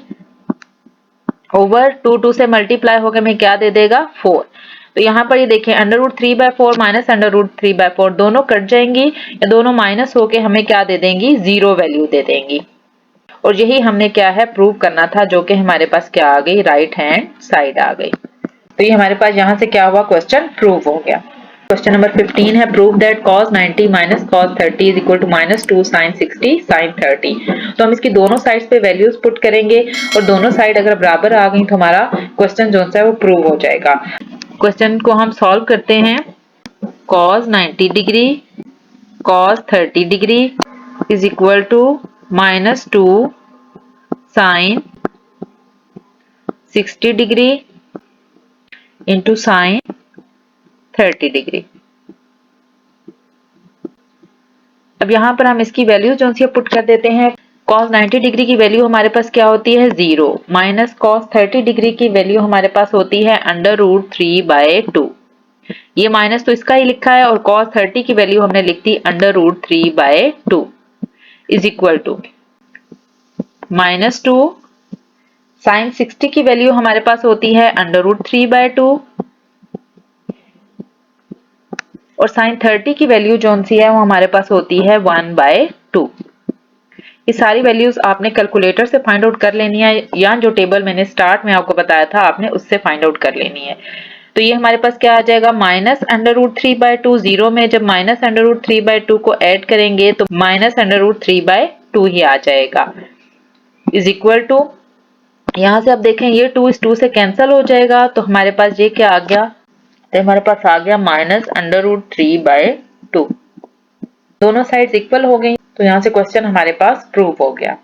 ओवर 2 से मल्टीप्लाई होके हमें क्या दे देगा 4। तो यहाँ पर ये देखें √3/4 माइनस √3/4 दोनों कट जाएंगी या दोनों माइनस होके हमें क्या दे देंगी 0 वैल्यू दे देंगी। और यही हमने क्या है प्रूव करना था, जो कि हमारे पास क्या आ गई राइट हैंड साइड आ गई। तो ये हमारे पास यहाँ से क्या हुआ क्वेश्चन प्रूव हो गया। क्वेश्चन नंबर 15 है prove that cos 90 minus cos 30 is equal to -2 sin 60 sin 30। तो हम इसकी दोनों साइड्स पे वैल्यूज पुट करेंगे और दोनों साइड अगर बराबर आ गई तो हमारा क्वेश्चन जो है वो प्रूव हो जाएगा। क्वेश्चन को हम सॉल्व करते हैं। cos 90 degree cos 30 degree is equal to -2 sin 60 degree into sin 30 degree. अब यहाँ पर हम इसकी वैल्यू जो सी पुट कर देते हैं। cos 90 डिग्री की वैल्यू हमारे पास क्या होती है 0 माइनस cos 30 डिग्री की वैल्यू हमारे पास होती है √3/2। ये माइनस तो इसका ही लिखा है और cos 30 की वैल्यू हमने लिख दी √3/2 इज इक्वल टू -2 sin 60 की वैल्यू हमारे पास होती है √3/2 और sin 30 की वैल्यू जो सी है वो हमारे पास होती है 1/2। ये सारी वैल्यूज आपने कैलकुलेटर से फाइंड आउट कर लेनी है या जो टेबल मैंने स्टार्ट में आपको बताया था आपने उससे फाइंड आउट कर लेनी है। तो ये हमारे पास क्या आ जाएगा -√3/2 0 में जब -√3/2 को ऐड करेंगे तो -√3/2 ही आ जाएगा इज इक्वल टू यहाँ से आप देखें ये 2 इस 2 से कैंसिल हो जाएगा तो हमारे पास ये क्या आ गया, तो हमारे पास आ गया -√3/2। दोनों साइड्स इक्वल हो गई तो यहाँ से क्वेश्चन हमारे पास प्रूव हो गया।